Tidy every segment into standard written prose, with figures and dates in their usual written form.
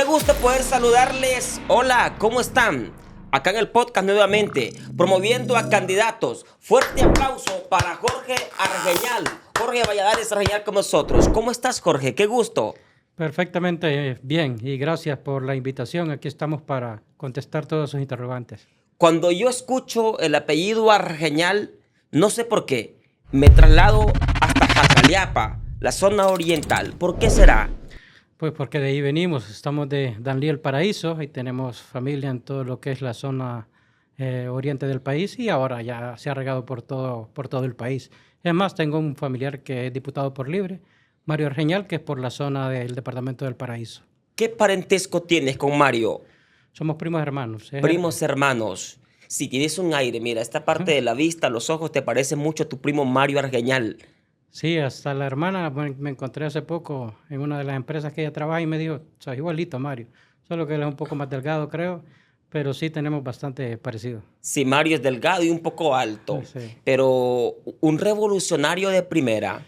gusto poder saludarles. Hola, ¿cómo están? Acá en el podcast nuevamente, promoviendo a candidatos. Fuerte aplauso para Jorge Argeñal. Jorge Valladares Argeñal con nosotros. ¿Cómo estás, Jorge? Qué gusto. Perfectamente bien y gracias por la invitación. Aquí estamos para contestar todos sus interrogantes. Cuando yo escucho el apellido Argeñal, no sé por qué, me traslado hasta Jacaliapa, la zona oriental. ¿Por qué será? Pues porque de ahí venimos, estamos de Danlí el Paraíso y tenemos familia en todo lo que es la zona oriente del país y ahora ya se ha regado por todo el país. Es más, tengo un familiar que es diputado por Libre, Mario Argeñal, que es por la zona del departamento del Paraíso. ¿Qué parentesco tienes con Mario? Somos primos hermanos. Primos hermanos. Si tienes un aire, mira, esta parte de la vista, los ojos, te parece mucho a tu primo Mario Argeñal. Sí, hasta la hermana me encontré hace poco en una de las empresas que ella trabaja y me dijo, soy igualito a Mario, solo que él es un poco más delgado, creo, pero sí tenemos bastante parecido. Sí, Mario es delgado y un poco alto, Sí. pero un revolucionario de primera.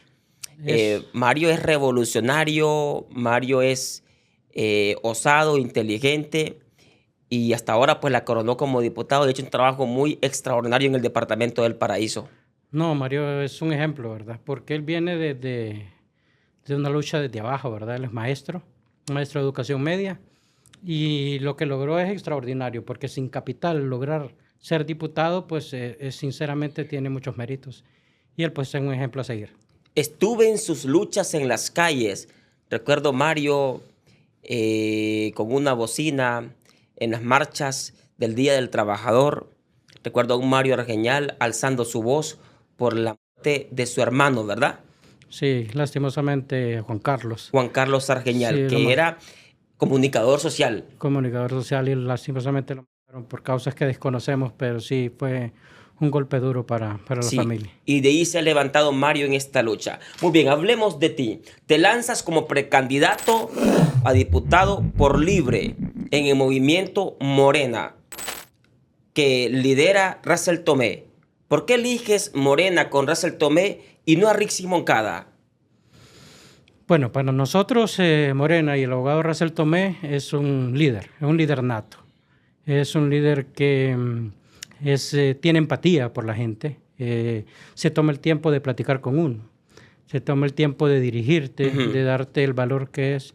Mario es revolucionario, Mario es osado, inteligente y hasta ahora pues la coronó como diputado y ha hecho un trabajo muy extraordinario en el departamento del Paraíso. No, Mario es un ejemplo, ¿verdad? Porque él viene de una lucha desde abajo, ¿verdad? Él es maestro de educación media y lo que logró es extraordinario porque sin capital lograr ser diputado pues sinceramente tiene muchos méritos y él pues es un ejemplo a seguir. Estuve en sus luchas en las calles. Recuerdo Mario con una bocina en las marchas del Día del Trabajador. Recuerdo a un Mario Argeñal alzando su voz por la muerte de su hermano, ¿verdad? Sí, lastimosamente Juan Carlos. Juan Carlos Argeñal, Sí, que era comunicador social. comunicador social y lastimosamente lo mataron por causas que desconocemos, pero sí fue un golpe duro para la Sí, familia. y de ahí se ha levantado Mario en esta lucha. Muy bien, hablemos de ti. Te lanzas como precandidato a diputado por Libre en el movimiento Morena, que lidera Russell Tomé. ¿Por qué eliges Morena con Russell Tomé y no a Rixi Moncada? Bueno, para nosotros Morena y el abogado Russell Tomé es un líder nato. Es un líder que tiene empatía por la gente, se toma el tiempo de platicar con uno, se toma el tiempo de dirigirte, de darte el valor que es.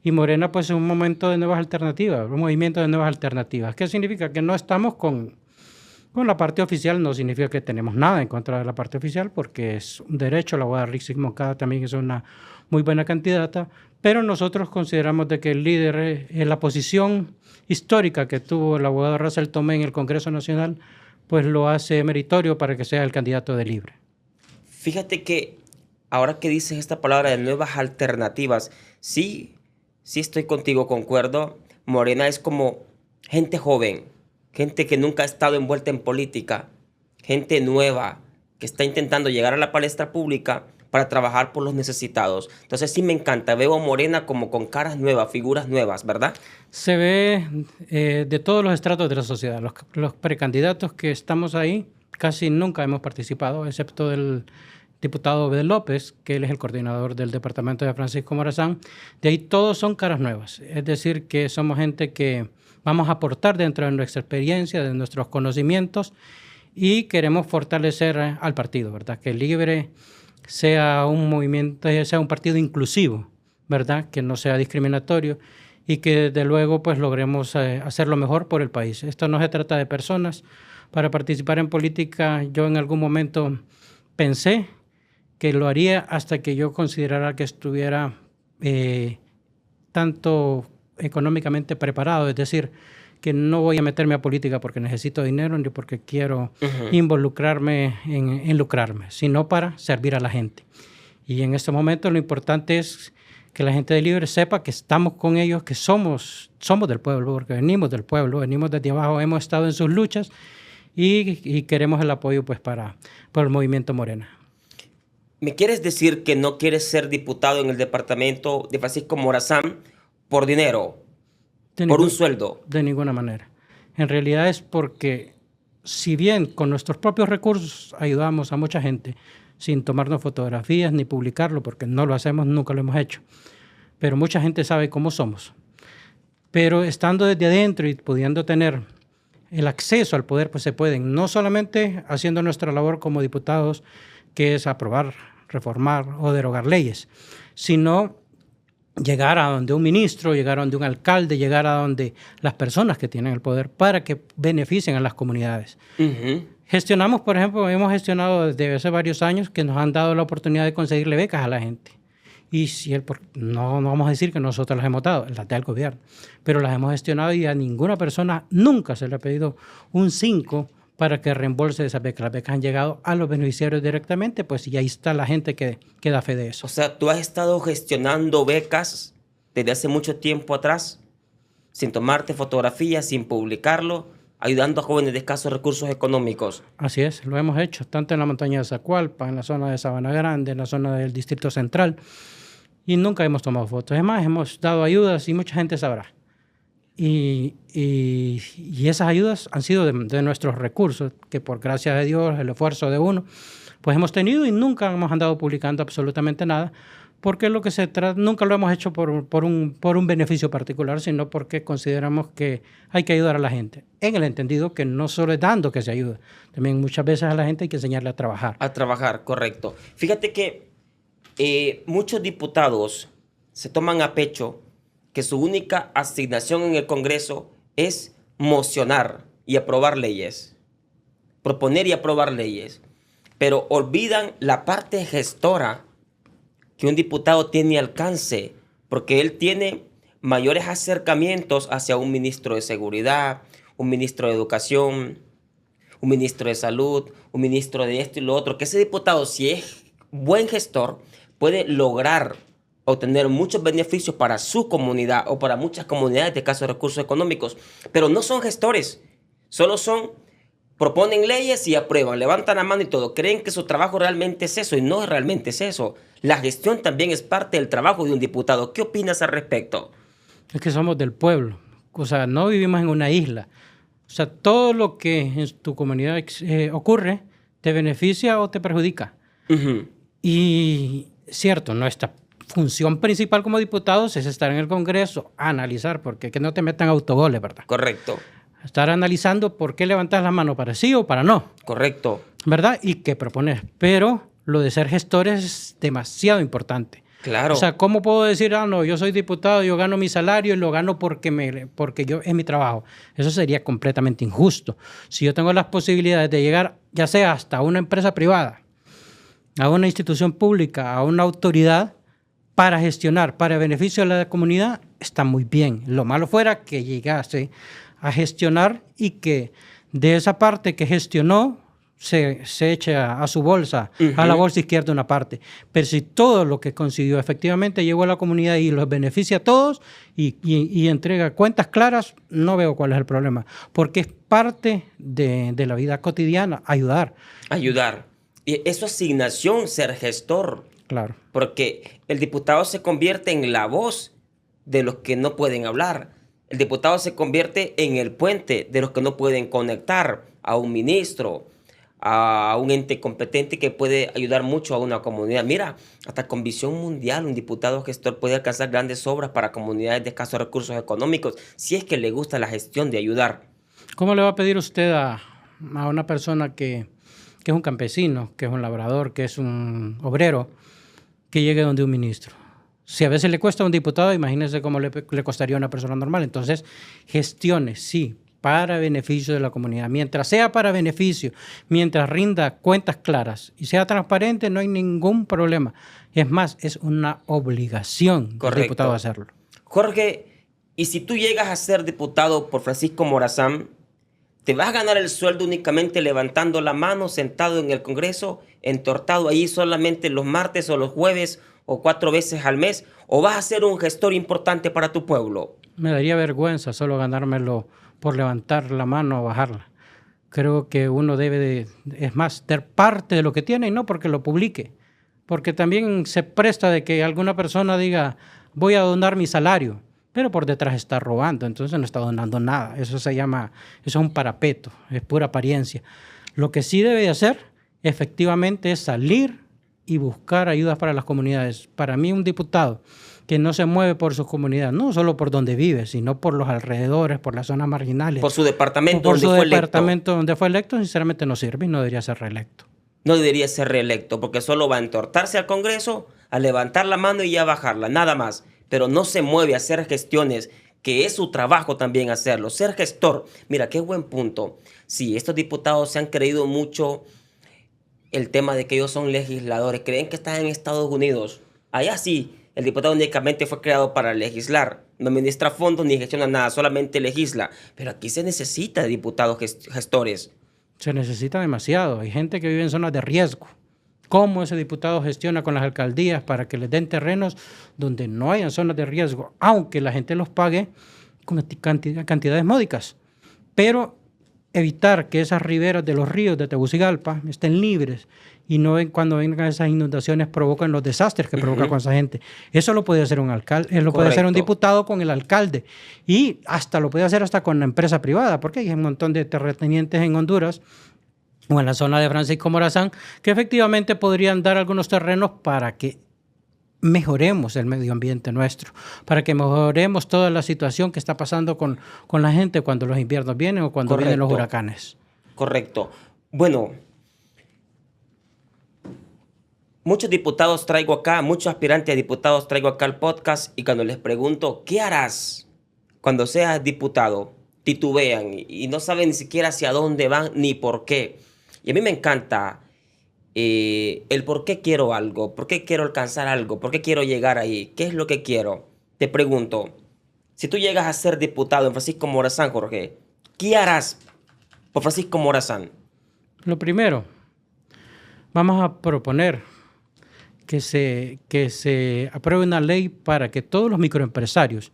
Y Morena pues es un momento de nuevas alternativas, un movimiento de nuevas alternativas. ¿Qué significa? Que no estamos con la parte oficial, no significa que tenemos nada en contra de la parte oficial, porque es un derecho. La abogada Rixi Moncada también es una muy buena candidata, pero nosotros consideramos de que el líder, la posición histórica que tuvo el abogado Russell Tomé en el Congreso Nacional, pues lo hace meritorio para que sea el candidato de Libre. Fíjate que ahora que dices esta palabra de nuevas alternativas, sí estoy contigo, concuerdo. Morena es como gente joven, gente que nunca ha estado envuelta en política, gente nueva que está intentando llegar a la palestra pública para trabajar por los necesitados. Entonces sí me encanta, veo a Morena como con caras nuevas, figuras nuevas, ¿verdad? Se ve de todos los estratos de la sociedad. Los precandidatos que estamos ahí casi nunca hemos participado, excepto el diputado Obed López, que él es el coordinador del departamento de Francisco Morazán. De ahí todos son caras nuevas, es decir, que somos gente que vamos a aportar dentro de nuestra experiencia, de nuestros conocimientos y queremos fortalecer al partido, ¿verdad? Que Libre sea un movimiento, sea un partido inclusivo, ¿verdad? Que no sea discriminatorio y que desde luego pues logremos hacer lo mejor por el país. Esto no se trata de personas. Para participar en política yo en algún momento pensé que lo haría hasta que yo considerara que estuviera tanto económicamente preparado, es decir, que no voy a meterme a política porque necesito dinero ni porque quiero involucrarme en lucrarme, sino para servir a la gente. Y en este momento lo importante es que la gente de Libre sepa que estamos con ellos, que somos del pueblo, porque venimos del pueblo, venimos desde abajo, hemos estado en sus luchas y queremos el apoyo pues por el movimiento Morena. ¿Me quieres decir que no quieres ser diputado en el departamento de Francisco Morazán por dinero? ¿Por un sueldo? De ninguna manera. En realidad es porque, si bien con nuestros propios recursos ayudamos a mucha gente, sin tomarnos fotografías ni publicarlo, porque no lo hacemos, nunca lo hemos hecho, pero mucha gente sabe cómo somos. pero estando desde adentro y pudiendo tener el acceso al poder, pues se pueden, no solamente haciendo nuestra labor como diputados, que es aprobar, reformar o derogar leyes, sino llegar a donde un ministro, llegar a donde un alcalde, llegar a donde las personas que tienen el poder para que beneficien a las comunidades. Gestionamos, por ejemplo, hemos gestionado desde hace varios años que nos han dado la oportunidad de conseguirle becas a la gente. Y si no vamos a decir que nosotros las hemos dado, las da el gobierno, pero las hemos gestionado y a ninguna persona nunca se le ha pedido un 5 para que reembolse esas becas. Las becas han llegado a los beneficiarios directamente, pues y ahí está la gente que da fe de eso. O sea, tú has estado gestionando becas desde hace mucho tiempo atrás, sin tomarte fotografías, sin publicarlo, ayudando a jóvenes de escasos recursos económicos. Así es, lo hemos hecho, tanto en la montaña de Zacualpa, en la zona de Sabana Grande, en la zona del Distrito Central, y nunca hemos tomado fotos. Es más, hemos dado ayudas y mucha gente sabrá. Y esas ayudas han sido de nuestros recursos, que por gracias de Dios, el esfuerzo de uno, pues hemos tenido y nunca hemos andado publicando absolutamente nada, porque lo que se trata, nunca lo hemos hecho por un beneficio particular, sino porque consideramos que hay que ayudar a la gente, en el entendido que no solo es dando que se ayuda, también muchas veces a la gente hay que enseñarle a trabajar. A trabajar, correcto. Fíjate que muchos diputados se toman a pecho que su única asignación en el Congreso es mocionar y aprobar leyes, proponer y aprobar leyes, pero olvidan la parte gestora que un diputado tiene alcance, porque él tiene mayores acercamientos hacia un ministro de Seguridad, un ministro de Educación, un ministro de Salud, un ministro de esto y lo otro, que ese diputado, si es buen gestor, puede lograr obtener muchos beneficios para su comunidad o para muchas comunidades de escasos recursos económicos, pero no son gestores, solo proponen leyes y aprueban, levantan la mano y todo, creen que su trabajo realmente es eso y no realmente es eso. La gestión también es parte del trabajo de un diputado. ¿Qué opinas al respecto? Es que somos del pueblo, o sea, no vivimos en una isla. O sea, todo lo que en tu comunidad ocurre te beneficia o te perjudica. Y cierto, nuestra función principal como diputados es estar en el Congreso, analizar, porque que no te metan autogoles, ¿verdad? Correcto. Estar analizando por qué levantas la mano para sí o para no. Correcto. ¿Verdad? Y qué propones. Pero lo de ser gestores es demasiado importante. Claro. O sea, ¿cómo puedo decir, no, yo soy diputado, yo gano mi salario y lo gano porque yo es mi trabajo? Eso sería completamente injusto. Si yo tengo las posibilidades de llegar, ya sea hasta una empresa privada, a una institución pública, a una autoridad, para gestionar, para beneficio de la comunidad, está muy bien. Lo malo fuera que llegase a gestionar y que de esa parte que gestionó se eche a su bolsa, a la bolsa izquierda una parte. Pero si todo lo que consiguió efectivamente llegó a la comunidad y los beneficia a todos y entrega cuentas claras, no veo cuál es el problema. Porque es parte de la vida cotidiana, ayudar. Ayudar. Y es su asignación ser gestor. Claro. Porque el diputado se convierte en la voz de los que no pueden hablar. El diputado se convierte en el puente de los que no pueden conectar a un ministro, a un ente competente que puede ayudar mucho a una comunidad. Mira, hasta con visión mundial, un diputado gestor puede alcanzar grandes obras para comunidades de escasos recursos económicos, si es que le gusta la gestión de ayudar. ¿Cómo le va a pedir usted a una persona que es un campesino, que es un labrador, que es un obrero, que llegue donde un ministro? Si a veces le cuesta a un diputado, imagínese cómo le costaría a una persona normal. Entonces, gestione, sí, para beneficio de la comunidad. Mientras sea para beneficio, mientras rinda cuentas claras y sea transparente, no hay ningún problema. Es más, es una obligación del diputado hacerlo. Jorge, y si tú llegas a ser diputado por Francisco Morazán, ¿te vas a ganar el sueldo únicamente levantando la mano, sentado en el Congreso, entortado ahí solamente los martes o los jueves o 4 veces al mes? ¿O vas a ser un gestor importante para tu pueblo? Me daría vergüenza solo ganármelo por levantar la mano o bajarla. Creo que uno debe es más, ser parte de lo que tiene y no porque lo publique. Porque también se presta de que alguna persona diga, voy a donar mi salario, pero por detrás está robando, entonces no está donando nada. Eso es un parapeto, es pura apariencia. Lo que sí debe de hacer, efectivamente, es salir y buscar ayudas para las comunidades. Para mí, un diputado que no se mueve por su comunidad, no solo por donde vive, sino por los alrededores, por las zonas marginales. Por su departamento por donde su fue departamento donde fue electo, sinceramente no sirve y no debería ser reelecto. No debería ser reelecto, porque solo va a entortarse al Congreso, a levantar la mano y a bajarla, nada más. Pero no se mueve a hacer gestiones, que es su trabajo también hacerlo, ser gestor. Mira, qué buen punto. Sí, estos diputados se han creído mucho el tema de que ellos son legisladores, creen que están en Estados Unidos. Allá sí, el diputado únicamente fue creado para legislar, no administra fondos ni gestiona nada, solamente legisla. Pero aquí se necesita de diputados gestores. Se necesita demasiado. Hay gente que vive en zonas de riesgo. ¿Cómo ese diputado gestiona con las alcaldías para que les den terrenos donde no hayan zonas de riesgo, aunque la gente los pague con cantidades módicas? Pero evitar que esas riberas de los ríos de Tegucigalpa estén libres y no cuando vengan esas inundaciones provocan los desastres que provoca con esa gente. Eso lo puede hacer un alcalde, lo puede hacer un diputado con el alcalde y hasta lo puede hacer hasta con la empresa privada, porque hay un montón de terratenientes en Honduras o en la zona de Francisco Morazán que efectivamente podrían dar algunos terrenos para que mejoremos el medio ambiente nuestro, para que mejoremos toda la situación que está pasando con la gente cuando los inviernos vienen o cuando vienen los huracanes. Correcto. Bueno, muchos diputados traigo acá, muchos aspirantes a diputados traigo acá al podcast y cuando les pregunto, ¿qué harás cuando seas diputado? Titubean y no saben ni siquiera hacia dónde van ni por qué. Y a mí me encanta el por qué quiero algo, por qué quiero alcanzar algo, por qué quiero llegar ahí, qué es lo que quiero. Te pregunto, si tú llegas a ser diputado en Francisco Morazán, Jorge, ¿qué harás por Francisco Morazán? Lo primero, vamos a proponer que se apruebe una ley para que todos los microempresarios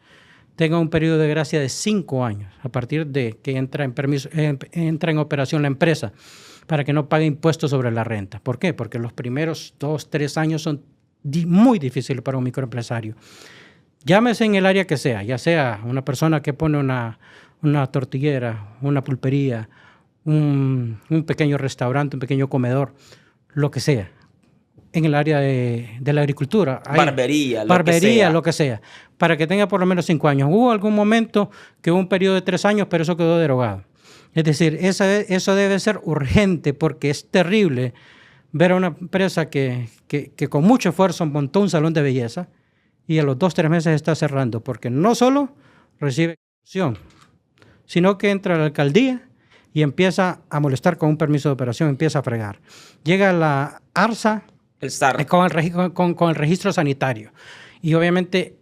tengan un periodo de gracia de 5 años a partir de que entra en operación la empresa, para que no pague impuestos sobre la renta. ¿Por qué? Porque los primeros 2, 3 años son muy difíciles para un microempresario. Llámese en el área que sea, ya sea una persona que pone una tortillera, una pulpería, un pequeño restaurante, un pequeño comedor, lo que sea. En el área de la agricultura. Barbería, lo que sea. Para que tenga por lo menos 5 años. Hubo algún momento que hubo un periodo de 3 años, pero eso quedó derogado. Es decir, eso debe ser urgente porque es terrible ver a una empresa que con mucho esfuerzo montó un salón de belleza y a los 2, 3 meses está cerrando porque no solo recibe corrupción, sino que entra a la alcaldía y empieza a molestar con un permiso de operación, empieza a fregar. Llega la ARSA con el registro sanitario y obviamente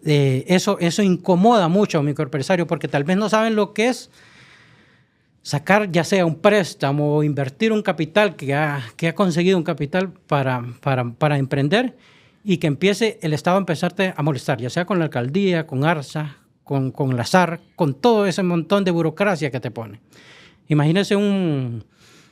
eso incomoda mucho a un microempresario porque tal vez no saben lo que es sacar ya sea un préstamo o invertir un capital que ha conseguido un capital para emprender y que empiece el Estado a empezarte a molestar, ya sea con la alcaldía, con ARSA, con la SAR, con todo ese montón de burocracia que te pone. Imagínese un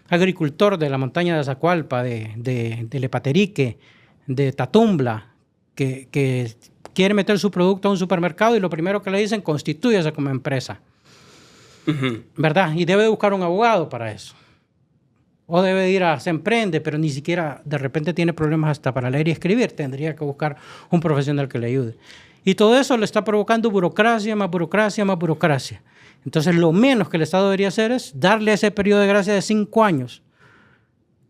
agricultor de la montaña de Azacualpa, de Lepaterique, de Tatumbla, que quiere meter su producto a un supermercado y lo primero que le dicen, constitúyase como empresa. ¿Verdad? Y debe buscar un abogado para eso. O debe ir a Se Emprende, pero ni siquiera de repente tiene problemas hasta para leer y escribir. Tendría que buscar un profesional que le ayude. Y todo eso le está provocando burocracia, más burocracia, más burocracia. Entonces, lo menos que el Estado debería hacer es darle ese periodo de gracia de 5 años,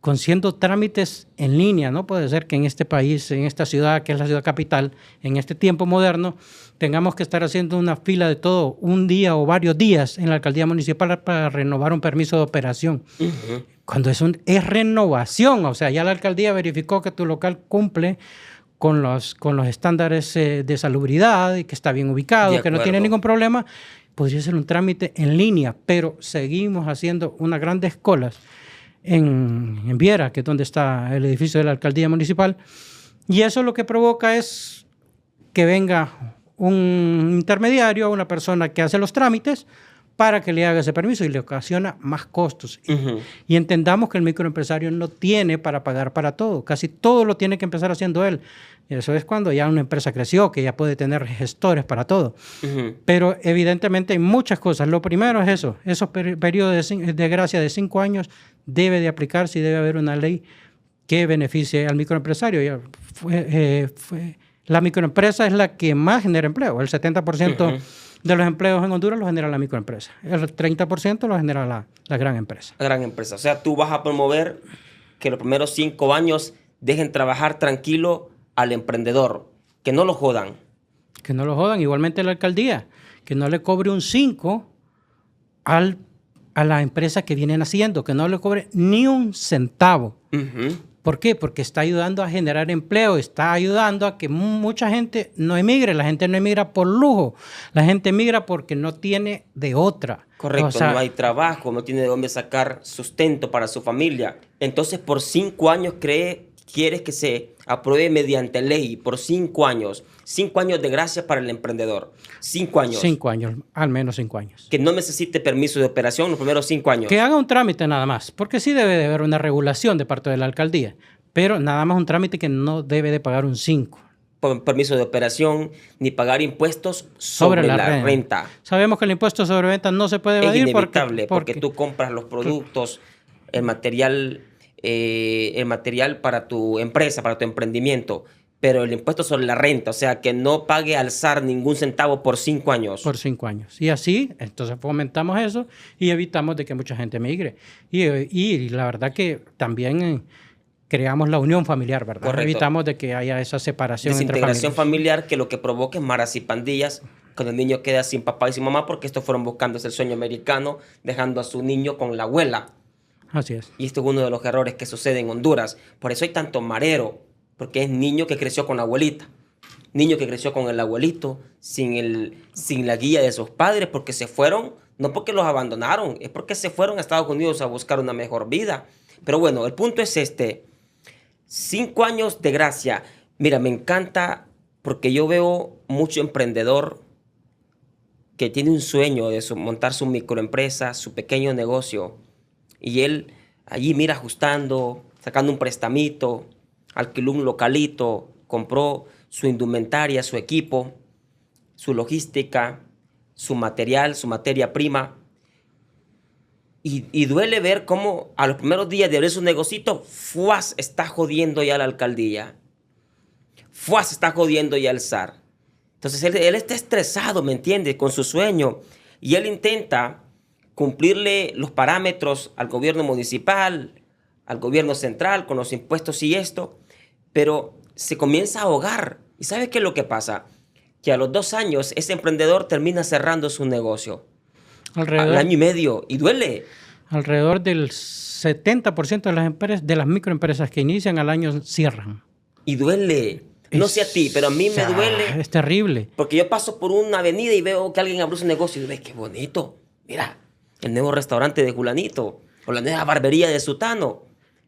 haciendo trámites en línea. No puede ser que en este país, en esta ciudad, que es la ciudad capital, en este tiempo moderno, tengamos que estar haciendo una fila de todo un día o varios días en la alcaldía municipal para renovar un permiso de operación. Cuando es renovación, o sea, ya la alcaldía verificó que tu local cumple con los estándares de salubridad y que está bien ubicado, que no tiene ningún problema, podría ser un trámite en línea, pero seguimos haciendo unas grandes colas en Viera, que es donde está el edificio de la alcaldía municipal, y eso lo que provoca es que venga un intermediario, una persona que hace los trámites para que le haga ese permiso y le ocasiona más costos. Y entendamos que el microempresario no tiene para pagar para todo, casi todo lo tiene que empezar haciendo él. Y eso es cuando ya una empresa creció, que ya puede tener gestores para todo. Pero evidentemente hay muchas cosas. Lo primero es eso, esos periodos de gracia de 5 años debe de aplicarse y debe haber una ley que beneficie al microempresario. La microempresa es la que más genera empleo. El 70% Ujú. de los empleos en Honduras los genera la microempresa. El 30% lo genera la gran empresa. La gran empresa. O sea, tú vas a promover que los primeros 5 años dejen trabajar tranquilo al emprendedor, que no lo jodan. Que no lo jodan. Igualmente la alcaldía, que no le cobre un 5 a la empresa que vienen haciendo, que no le cobre ni un centavo. Ujú. ¿Por qué? Porque está ayudando a generar empleo, está ayudando a que mucha gente no emigre. La gente no emigra por lujo, la gente emigra porque no tiene de otra. Correcto, O sea, no hay trabajo, no tiene de dónde sacar sustento para su familia. Entonces, por 5 años quieres que se apruebe mediante ley, por 5 años. 5 años de gracia para el emprendedor. 5 años. 5 años, al menos 5 años. Que no necesite permiso de operación los primeros 5 años. Que haga un trámite nada más, porque sí debe de haber una regulación de parte de la alcaldía, pero nada más un trámite que no debe de pagar un 5. Permiso de operación, ni pagar impuestos sobre la renta. Sabemos que el impuesto sobre venta no se puede Es evadir inevitable porque tú compras los productos, el material para tu empresa, para tu emprendimiento, pero el impuesto sobre la renta, o sea, que no pague al SAR ningún centavo por 5 años. Por 5 años. Y así, entonces fomentamos eso y evitamos de que mucha gente migre. Y la verdad que también creamos la unión familiar, ¿verdad? Correcto. Evitamos de que haya esa separación entre Desintegración familias. familiar que lo que provoca es maras y pandillas, cuando el niño queda sin papá y sin mamá porque estos fueron buscándose el sueño americano, dejando a su niño con la abuela. Así es. Y esto es uno de los errores que sucede en Honduras. Por eso hay tanto marero, porque es niño que creció con la abuelita. Niño que creció con el abuelito, sin la guía de sus padres, porque se fueron, no porque los abandonaron, es porque se fueron a Estados Unidos a buscar una mejor vida. Pero bueno, el punto es este. 5 años de gracia. Mira, me encanta porque yo veo mucho emprendedor que tiene un sueño de montar su microempresa, su pequeño negocio. Y él allí mira ajustando, sacando un prestamito, alquiló un localito, compró su indumentaria, su equipo, su logística, su material, su materia prima. Y duele ver cómo a los primeros días de abrir su negocito, ¡fuas! Está jodiendo ya la alcaldía. ¡Fuas! Está jodiendo ya el SAR. Entonces él está estresado, ¿me entiendes? Con su sueño. Y él intenta cumplirle los parámetros al gobierno municipal, al gobierno central, con los impuestos y esto, pero se comienza a ahogar. ¿Y sabes qué es lo que pasa? Que a los 2 años ese emprendedor termina cerrando su negocio. Al año y medio. Y duele. Alrededor del 70% de las empresas, de las microempresas que inician al año cierran. Y duele. No sé a ti, pero a mí me duele. Es terrible. Porque yo paso por una avenida y veo que alguien abrió su negocio y digo, qué bonito. Mira, el nuevo restaurante de Julanito o la nueva barbería de Sutano.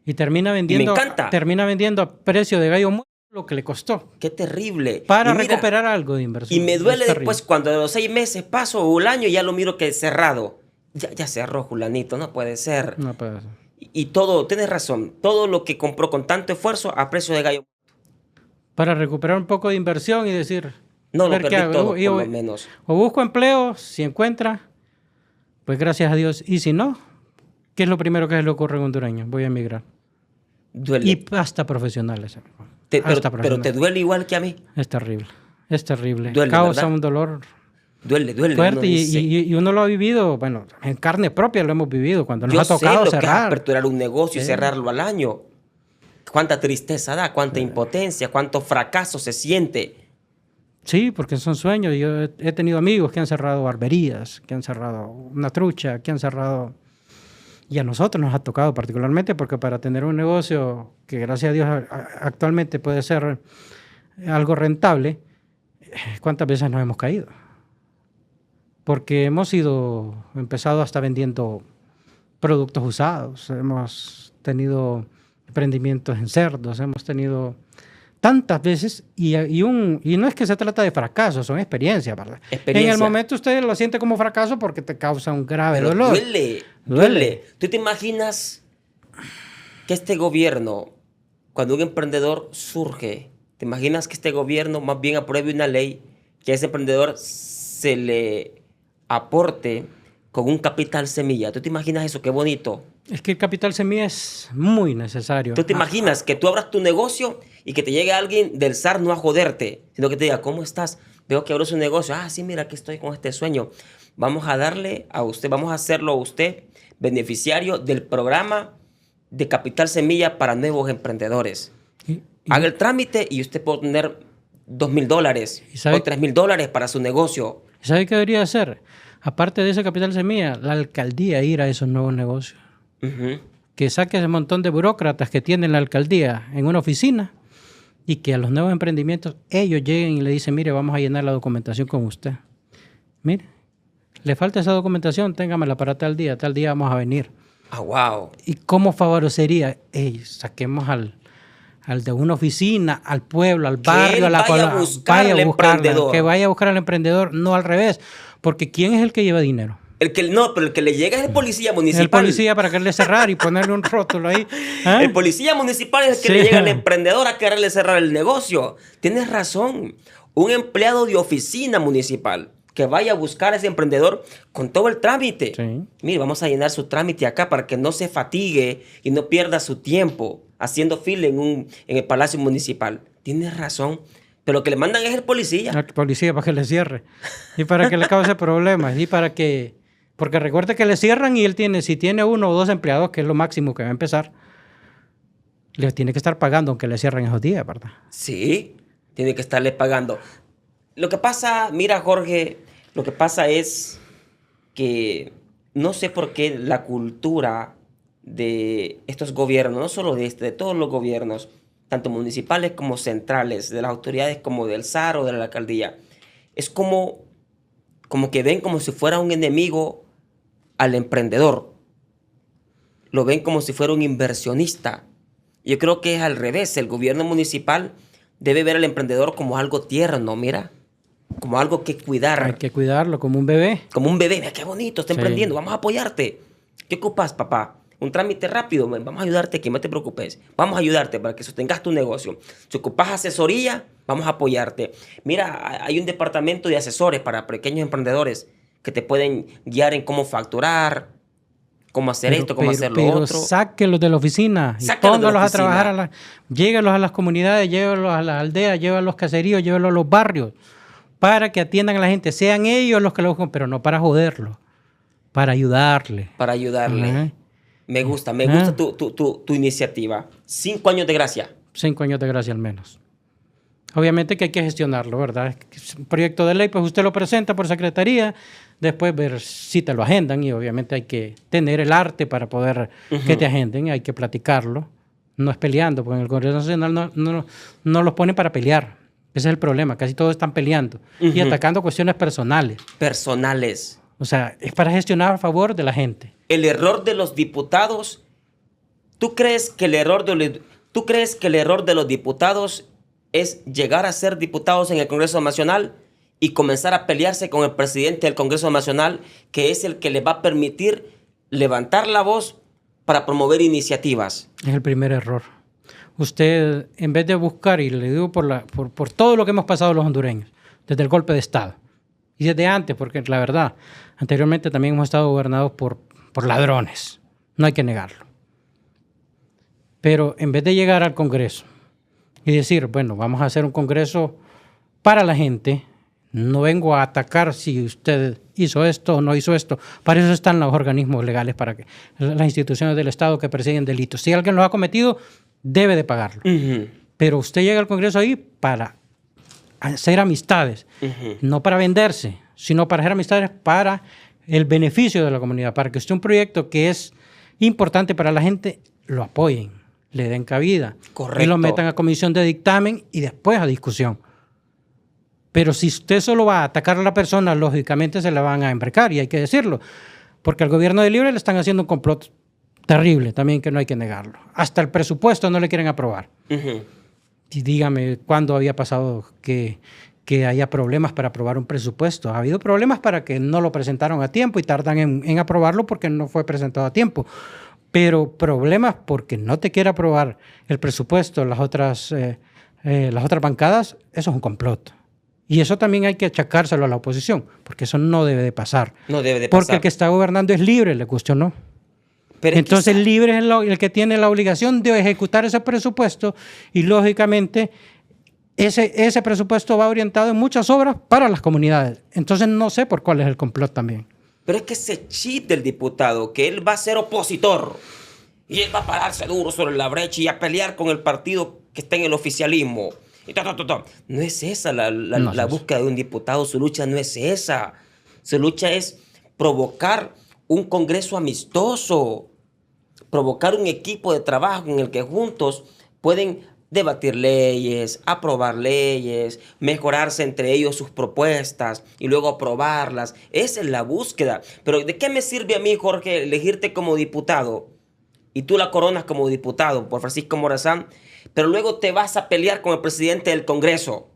Y termina vendiendo, me encanta. Termina vendiendo a precio de gallo muerto lo que le costó. Qué terrible. Para mira, recuperar algo de inversión. Y me duele Es después cuando de los 6 meses paso o el año ya lo miro que es cerrado. Ya cerró Julanito, no puede ser. No puede ser. Y todo, tienes razón, todo lo que compró con tanto esfuerzo a precio de gallo. Para recuperar un poco de inversión y decir... No, lo ver qué perdí hago. todo, por lo menos. O busco empleo, si encuentra, pues gracias a Dios. Y si no, ¿qué es lo primero que se le ocurre a un hondureño? Voy a emigrar. Duele. Y hasta profesionales. Pero te duele igual que a mí. Es terrible. Es terrible. Duele, Causa ¿verdad? un dolor Duele. fuerte Uno dice, y uno lo ha vivido, bueno, en carne propia lo hemos vivido cuando nos yo ha tocado sé lo que es cerrar. aperturar un negocio y Sí. cerrarlo al año. Cuánta tristeza da, cuánta impotencia, cuánto fracaso se siente. Sí, porque son sueños. Yo he tenido amigos que han cerrado barberías, que han cerrado una trucha, que han cerrado... Y a nosotros nos ha tocado particularmente porque para tener un negocio que gracias a Dios actualmente puede ser algo rentable, ¿cuántas veces nos hemos caído? Porque hemos empezado hasta vendiendo productos usados, hemos tenido emprendimientos en cerdos, hemos tenido tantas veces y no es que se trata de fracaso, son experiencias, ¿verdad? En el momento usted lo siente como fracaso porque te causa un grave dolor. Duele. ¿Tú te imaginas que este gobierno, cuando un emprendedor surge, te imaginas que este gobierno más bien apruebe una ley que a ese emprendedor se le aporte con un capital semilla? ¿Tú te imaginas eso? Qué bonito. Es que el capital semilla es muy necesario. ¿Tú te imaginas que tú abras tu negocio y que te llegue alguien del SAR no a joderte, sino que te diga, ¿cómo estás? Veo que abro su negocio. Ah, sí, mira, aquí estoy con este sueño. Vamos a darle a usted, vamos a hacerlo a usted beneficiario del programa de Capital Semilla para nuevos emprendedores. Haga el trámite y usted puede tener $2,000 o $3,000 para su negocio. ¿Sabe qué debería hacer? Aparte de ese capital semilla, la alcaldía ir a esos nuevos negocios. Que saque ese montón de burócratas que tiene la alcaldía en una oficina y que a los nuevos emprendimientos ellos lleguen y le dicen, mire, vamos a llenar la documentación con usted. Mire, le falta esa documentación, téngamela para tal día vamos a venir. Ah, wow. ¿Y cómo favorecería? Saquemos al de una oficina, al pueblo, al barrio, a la vaya a buscar al emprendedor. Que vaya a buscar al emprendedor, no al revés. Porque ¿quién es el que lleva dinero? Pero el que le llega es el policía municipal. El policía para quererle cerrar y ponerle un rótulo ahí. ¿Ah? El policía municipal es el que le llega al emprendedor a quererle cerrar el negocio. Tienes razón. Un empleado de oficina municipal que vaya a buscar a ese emprendedor con todo el trámite. Sí. Mire, vamos a llenar su trámite acá para que no se fatigue y no pierda su tiempo haciendo fila en el Palacio Municipal. Tienes razón. Pero lo que le mandan es el policía. El policía para que le cierre. Y para que le cause problemas. Y para que... Porque recuerde que le cierran y él si tiene 1 o 2 empleados, que es lo máximo que va a empezar, le tiene que estar pagando aunque le cierren esos días, ¿verdad? Sí, tiene que estarle pagando. Lo que pasa, mira, Jorge, lo que pasa es que no sé por qué la cultura de estos gobiernos, no solo de todos los gobiernos, tanto municipales como centrales, de las autoridades como del SAR o de la alcaldía, es como que ven como si fuera un enemigo al emprendedor. Lo ven como si fuera un inversionista. Yo creo que es al revés. El gobierno municipal debe ver al emprendedor como algo tierno, mira. Como algo que cuidar. Hay que cuidarlo como un bebé. Como un bebé. Mira, qué bonito, está emprendiendo. Vamos a apoyarte. ¿Qué ocupas, papá? Un trámite rápido. Vamos a ayudarte aquí, no te preocupes. Vamos a ayudarte para que sostengas tu negocio. Si ocupas asesoría, vamos a apoyarte. Mira, hay un departamento de asesores para pequeños emprendedores que te pueden guiar en cómo facturar, cómo hacer esto, cómo hacer lo otro. Sáquenlos de la oficina y pónganlos a trabajar. Llévenlos a las comunidades, llévenlos a las aldeas, llévenlos a los caseríos, llévenlos a los barrios, para que atiendan a la gente. Sean ellos los que lo buscan, pero no para joderlos, para ayudarle. Para ayudarle. Ajá. Me gusta tu iniciativa. 5 años de gracia. 5 años de gracia al menos. Obviamente que hay que gestionarlo, ¿verdad? Es un proyecto de ley, pues usted lo presenta por secretaría, después ver si te lo agendan y obviamente hay que tener el arte para poder que te agenden, hay que platicarlo. No es peleando, porque en el Congreso Nacional no los ponen para pelear. Ese es el problema, casi todos están peleando y atacando cuestiones personales. Personales. O sea, es para gestionar a favor de la gente. El error de los diputados, ¿tú crees que el error de los diputados es llegar a ser diputados en el Congreso Nacional y comenzar a pelearse con el presidente del Congreso Nacional, que es el que le va a permitir levantar la voz para promover iniciativas? Es el primer error. Usted, en vez de buscar, y le digo por todo lo que hemos pasado los hondureños, desde el golpe de Estado, y desde antes, porque la verdad, anteriormente también hemos estado gobernados por ladrones, no hay que negarlo. Pero en vez de llegar al Congreso y decir, bueno, vamos a hacer un Congreso para la gente, no vengo a atacar si usted hizo esto o no hizo esto. Para eso están los organismos legales, para que las instituciones del Estado que persiguen delitos. Si alguien lo ha cometido, debe de pagarlo. Pero usted llega al Congreso ahí para hacer amistades, no para venderse, sino para hacer amistades para el beneficio de la comunidad, para que usted un proyecto que es importante para la gente, lo apoyen, le den cabida. Correcto. Y lo metan a comisión de dictamen y después a discusión. Pero si usted solo va a atacar a la persona, lógicamente se la van a embrecar, y hay que decirlo. Porque al gobierno de Libre le están haciendo un complot terrible, también, que no hay que negarlo. Hasta el presupuesto no le quieren aprobar. Y dígame, ¿cuándo había pasado que haya problemas para aprobar un presupuesto? Ha habido problemas para que no lo presentaron a tiempo y tardan en aprobarlo porque no fue presentado a tiempo. Pero problemas porque no te quiere aprobar el presupuesto, las otras bancadas, eso es un complot. Y eso también hay que achacárselo a la oposición, porque eso no debe de pasar. No debe de pasar. Porque el que está gobernando es Libre, le guste o no. Pero Entonces, libre es el que tiene la obligación de ejecutar ese presupuesto y, lógicamente, ese presupuesto va orientado en muchas obras para las comunidades. Entonces, no sé por cuál es el complot también. Pero es que ese chip del diputado, que él va a ser opositor y él va a pararse duro sobre la brecha y a pelear con el partido que está en el oficialismo. Y no es esa la búsqueda de un diputado. Su lucha no es esa. Su lucha es provocar un congreso amistoso, provocar un equipo de trabajo en el que juntos pueden debatir leyes, aprobar leyes, mejorarse entre ellos sus propuestas y luego aprobarlas. Esa es la búsqueda. Pero ¿de qué me sirve a mí, Jorge, elegirte como diputado? Y tú la coronas como diputado por Francisco Morazán, pero luego te vas a pelear con el presidente del Congreso.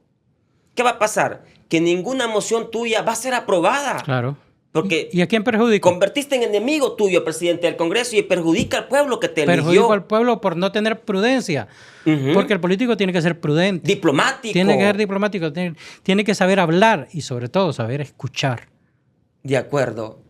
¿Qué va a pasar? Que ninguna moción tuya va a ser aprobada. Claro. Porque ¿Y a quién perjudica? convertiste en enemigo tuyo al presidente del Congreso y perjudica al pueblo que te eligió. Perjudico al pueblo por no tener prudencia. Porque el político tiene que ser prudente. Diplomático. Tiene que ser diplomático. Tiene que saber hablar y, sobre todo, saber escuchar. De acuerdo.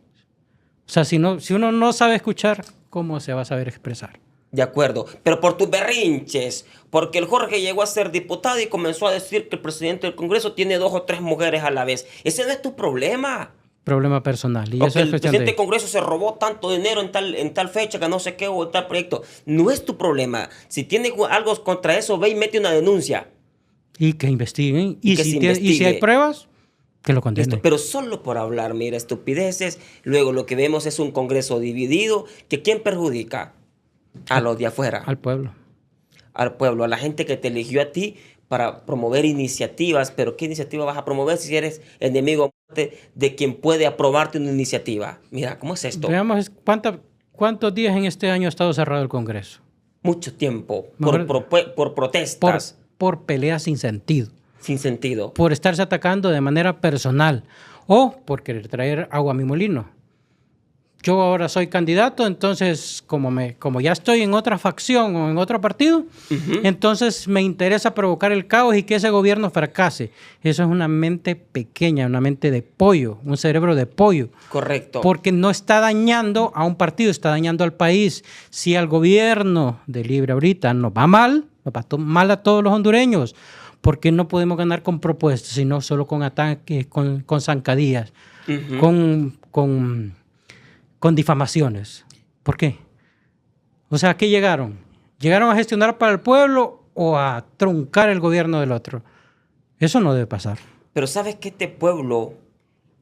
O sea, si uno no sabe escuchar, ¿cómo se va a saber expresar? De acuerdo. Pero por tus berrinches. Porque el Jorge llegó a ser diputado y comenzó a decir que el presidente del Congreso tiene 2 o 3 mujeres a la vez. Ese no es tu problema. Problema personal. Y O eso que es el cuestión presidente del Congreso se robó tanto dinero en tal fecha, que no sé qué, o en tal proyecto. No es tu problema. Si tienes algo contra eso, ve y mete una denuncia. Y que investiguen. Y que se si investigue. hay pruebas, que lo condenen. Pero solo por hablar, mira, estupideces. Luego lo que vemos es un Congreso dividido. ¿Que quién perjudica? A los de afuera. Al pueblo. Al pueblo, a la gente que te eligió a ti para promover iniciativas. Pero ¿qué iniciativa vas a promover si eres enemigo de quien puede aprobarte una iniciativa? Mira, ¿cómo es esto? Veamos cuántos días en este año ha estado cerrado el Congreso. Mucho tiempo. Mejor- Por protestas. Por peleas sin sentido. Sin sentido. Por estarse atacando de manera personal. O por querer traer agua a mi molino. Yo ahora soy candidato, entonces como ya estoy en otra facción o en otro partido, entonces me interesa provocar el caos y que ese gobierno fracase. Eso es una mente pequeña, una mente de pollo, un cerebro de pollo. Correcto. Porque no está dañando a un partido, está dañando al país. Si al gobierno de Libre ahorita nos va mal a todos los hondureños, porque no podemos ganar con propuestas, sino solo con ataques, con zancadillas, con difamaciones. ¿Por qué? O sea, ¿a qué llegaron? ¿Llegaron a gestionar para el pueblo o a truncar el gobierno del otro? Eso no debe pasar. Pero ¿sabes que este pueblo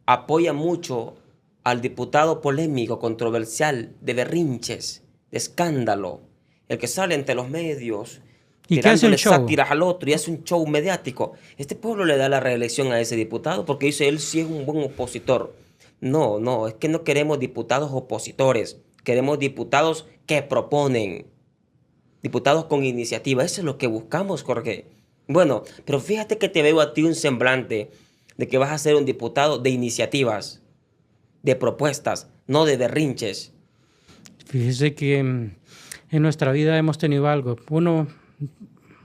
apoya mucho al diputado polémico, controversial, de berrinches, de escándalo? El que sale ante los medios, ¿Y qué hace un tirándole show? sátiras al otro y hace un show mediático. Este pueblo le da la reelección a ese diputado porque dice él sí es un buen opositor. No, es que no queremos diputados opositores. Queremos diputados que proponen. Diputados con iniciativa. Eso es lo que buscamos, Jorge. Bueno, pero fíjate que te veo a ti un semblante de que vas a ser un diputado de iniciativas, de propuestas, no de berrinches. Fíjese que en nuestra vida hemos tenido algo. Uno,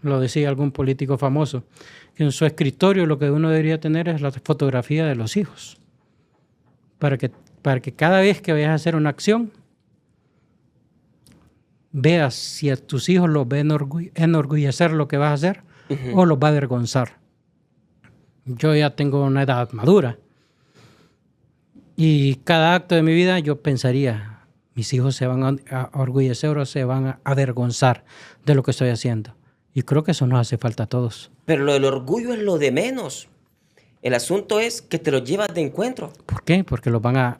lo decía algún político famoso, que en su escritorio lo que uno debería tener es la fotografía de los hijos. Para que cada vez que vayas a hacer una acción, veas si a tus hijos los va a enorgullecer lo que vas a hacer o los va a avergonzar. Yo ya tengo una edad madura y cada acto de mi vida yo pensaría, mis hijos se van a orgullecer o se van a avergonzar de lo que estoy haciendo. Y creo que eso nos hace falta a todos. Pero lo del orgullo es lo de menos. El asunto es que te lo llevas de encuentro. ¿Por qué? Porque los van a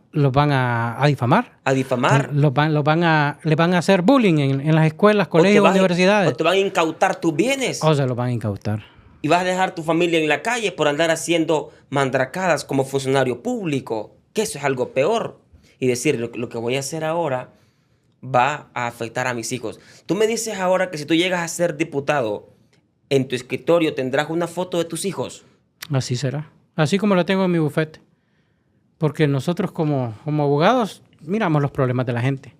difamar. A difamar. Le van a hacer bullying en las escuelas, colegios, universidades. O te van a incautar tus bienes. O se los van a incautar. Y vas a dejar tu familia en la calle por andar haciendo mandracadas como funcionario público. Que eso es algo peor. Y decir, lo que voy a hacer ahora va a afectar a mis hijos. Tú me dices ahora que si tú llegas a ser diputado, en tu escritorio tendrás una foto de tus hijos. Así será. Así como la tengo en mi bufete. Porque nosotros como abogados miramos los problemas de la gente.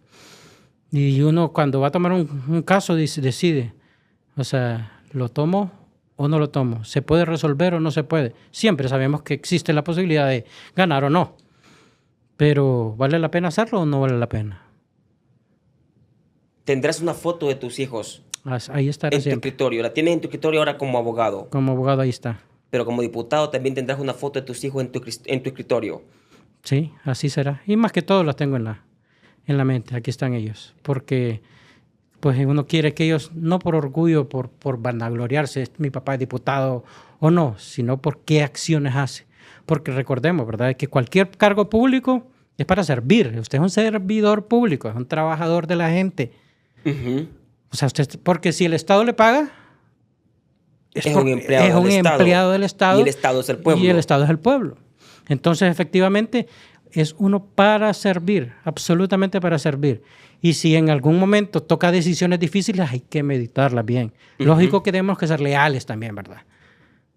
Y uno cuando va a tomar un caso decide, o sea, ¿lo tomo o no lo tomo? ¿Se puede resolver o no se puede? Siempre sabemos que existe la posibilidad de ganar o no. Pero ¿vale la pena hacerlo o no vale la pena? tendrás una foto de tus hijos Ahí estará en tu siempre. escritorio. La tienes en tu escritorio ahora como abogado, Como abogado ahí está. pero como diputado también tendrás una foto de tus hijos en tu escritorio. Sí, así será. Y más que todo los tengo en la mente. Aquí están ellos. Porque pues uno quiere que ellos, no por orgullo, por vanagloriarse, mi papá es diputado o no, sino por qué acciones hace. Porque recordemos, ¿verdad?, que cualquier cargo público es para servir. Usted es un servidor público, es un trabajador de la gente. Ujú. O sea, usted, porque si el Estado le paga, Es un empleado es un del Estado. empleado del Estado. Y el Estado es el pueblo. Y el Estado es el pueblo. Entonces, efectivamente, es uno para servir, absolutamente para servir. Y si en algún momento toca decisiones difíciles, hay que meditarlas bien. Lógico que tenemos que ser leales también, ¿verdad?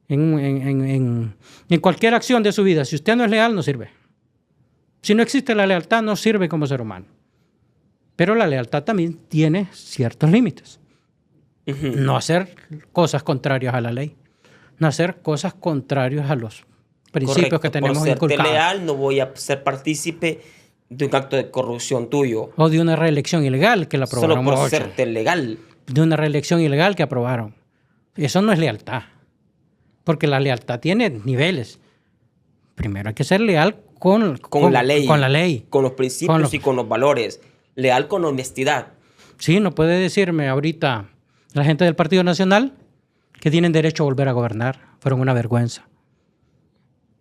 En cualquier acción de su vida, si usted no es leal, no sirve. Si no existe la lealtad, no sirve como ser humano. Pero la lealtad también tiene ciertos límites. Ujú. No hacer cosas contrarias a la ley. No hacer cosas contrarias a los principios Correcto. que tenemos Por serte inculcados. leal, no voy a ser partícipe de un acto de corrupción tuyo. O de una reelección ilegal que la aprobaron. Solo por mucho. serte legal. De una reelección ilegal que aprobaron. Eso no es lealtad. Porque la lealtad tiene niveles. Primero hay que ser leal con La ley. Con la ley. Con los principios y con los valores. Leal con honestidad. Sí, no puede decirme ahorita la gente del Partido Nacional que tienen derecho a volver a gobernar. Fueron una vergüenza.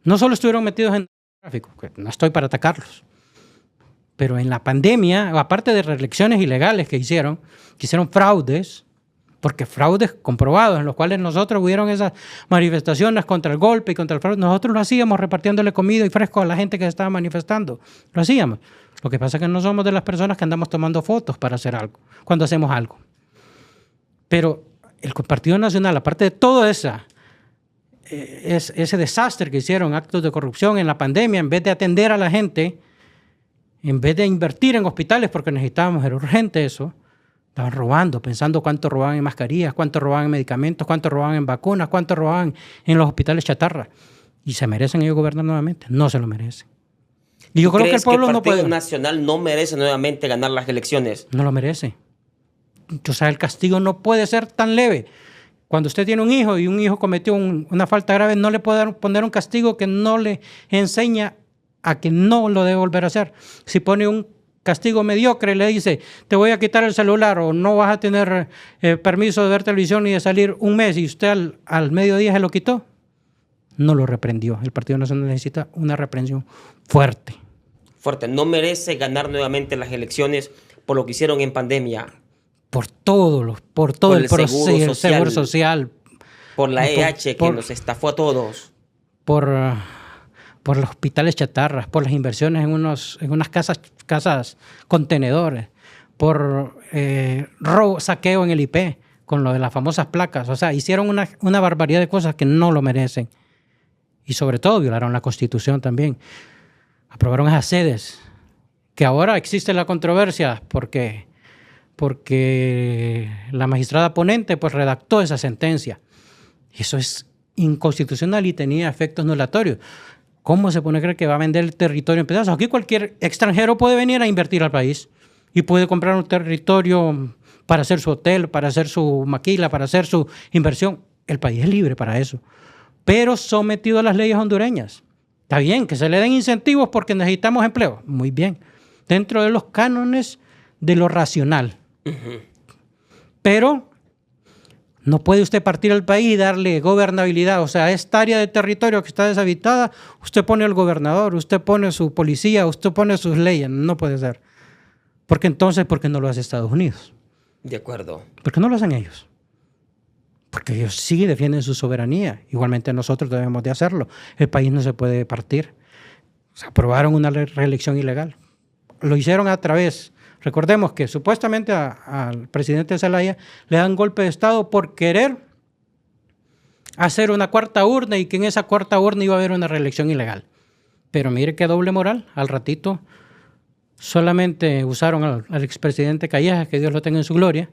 No solo estuvieron metidos en tráfico, que no estoy para atacarlos, pero en la pandemia, aparte de reelecciones ilegales que hicieron fraudes, porque fraudes comprobados en los cuales nosotros hubieron esas manifestaciones contra el golpe y contra el fraude, nosotros lo hacíamos repartiéndole comida y fresco a la gente que se estaba manifestando. Lo hacíamos. Lo que pasa es que no somos de las personas que andamos tomando fotos para hacer algo, cuando hacemos algo. Pero el Partido Nacional, aparte de todo ese desastre que hicieron, actos de corrupción en la pandemia, en vez de atender a la gente, en vez de invertir en hospitales, porque necesitábamos, era urgente eso, estaban robando, pensando cuánto robaban en mascarillas, cuánto robaban en medicamentos, cuánto robaban en vacunas, cuánto robaban en los hospitales chatarra. ¿Y se merecen ellos gobernar nuevamente? No se lo merecen. Y yo creo que el pueblo no puede. El Partido Nacional no merece nuevamente ganar las elecciones? No lo merece. O sea, el castigo no puede ser tan leve. Cuando usted tiene un hijo y un hijo cometió una falta grave, no le puede poner un castigo que no le enseña a que no lo debe volver a hacer. Si pone un castigo mediocre, le dice, te voy a quitar el celular o no vas a tener permiso de ver televisión ni de salir un mes, y usted al mediodía se lo quitó, no lo reprendió. El Partido Nacional necesita una reprensión fuerte. Fuerte. No merece ganar nuevamente las elecciones por lo que hicieron en pandemia. Por todo el proceso, el seguro social. Por la EH que nos estafó a todos. Por los hospitales chatarras, por las inversiones en unas casas contenedores, por saqueo en el IP, con lo de las famosas placas. O sea, hicieron una barbaridad de cosas que no lo merecen. Y sobre todo violaron la Constitución también. Aprobaron esas sedes, que ahora existe la controversia porque la magistrada ponente pues redactó esa sentencia. Eso es inconstitucional y tenía efectos nulatorios. ¿Cómo se pone a creer que va a vender el territorio en pedazos? Aquí cualquier extranjero puede venir a invertir al país y puede comprar un territorio para hacer su hotel, para hacer su maquila, para hacer su inversión. El país es libre para eso, pero sometido a las leyes hondureñas. Está bien que se le den incentivos porque necesitamos empleo. Muy bien. Dentro de los cánones de lo racional. Uh-huh. Pero no puede usted partir al país y darle gobernabilidad. O sea, esta área de territorio que está deshabitada, usted pone al gobernador, usted pone su policía, usted pone sus leyes. No puede ser. Porque entonces, ¿por qué no lo hace Estados Unidos? De acuerdo. ¿Por qué no lo hacen ellos? Porque ellos sí defienden su soberanía. Igualmente nosotros debemos de hacerlo. El país no se puede partir. O sea, aprobaron una reelección ilegal. Lo hicieron a través... Recordemos que supuestamente al presidente Zelaya le dan golpe de Estado por querer hacer una cuarta urna y que en esa cuarta urna iba a haber una reelección ilegal. Pero mire qué doble moral. Al ratito solamente usaron al expresidente Callejas, que Dios lo tenga en su gloria,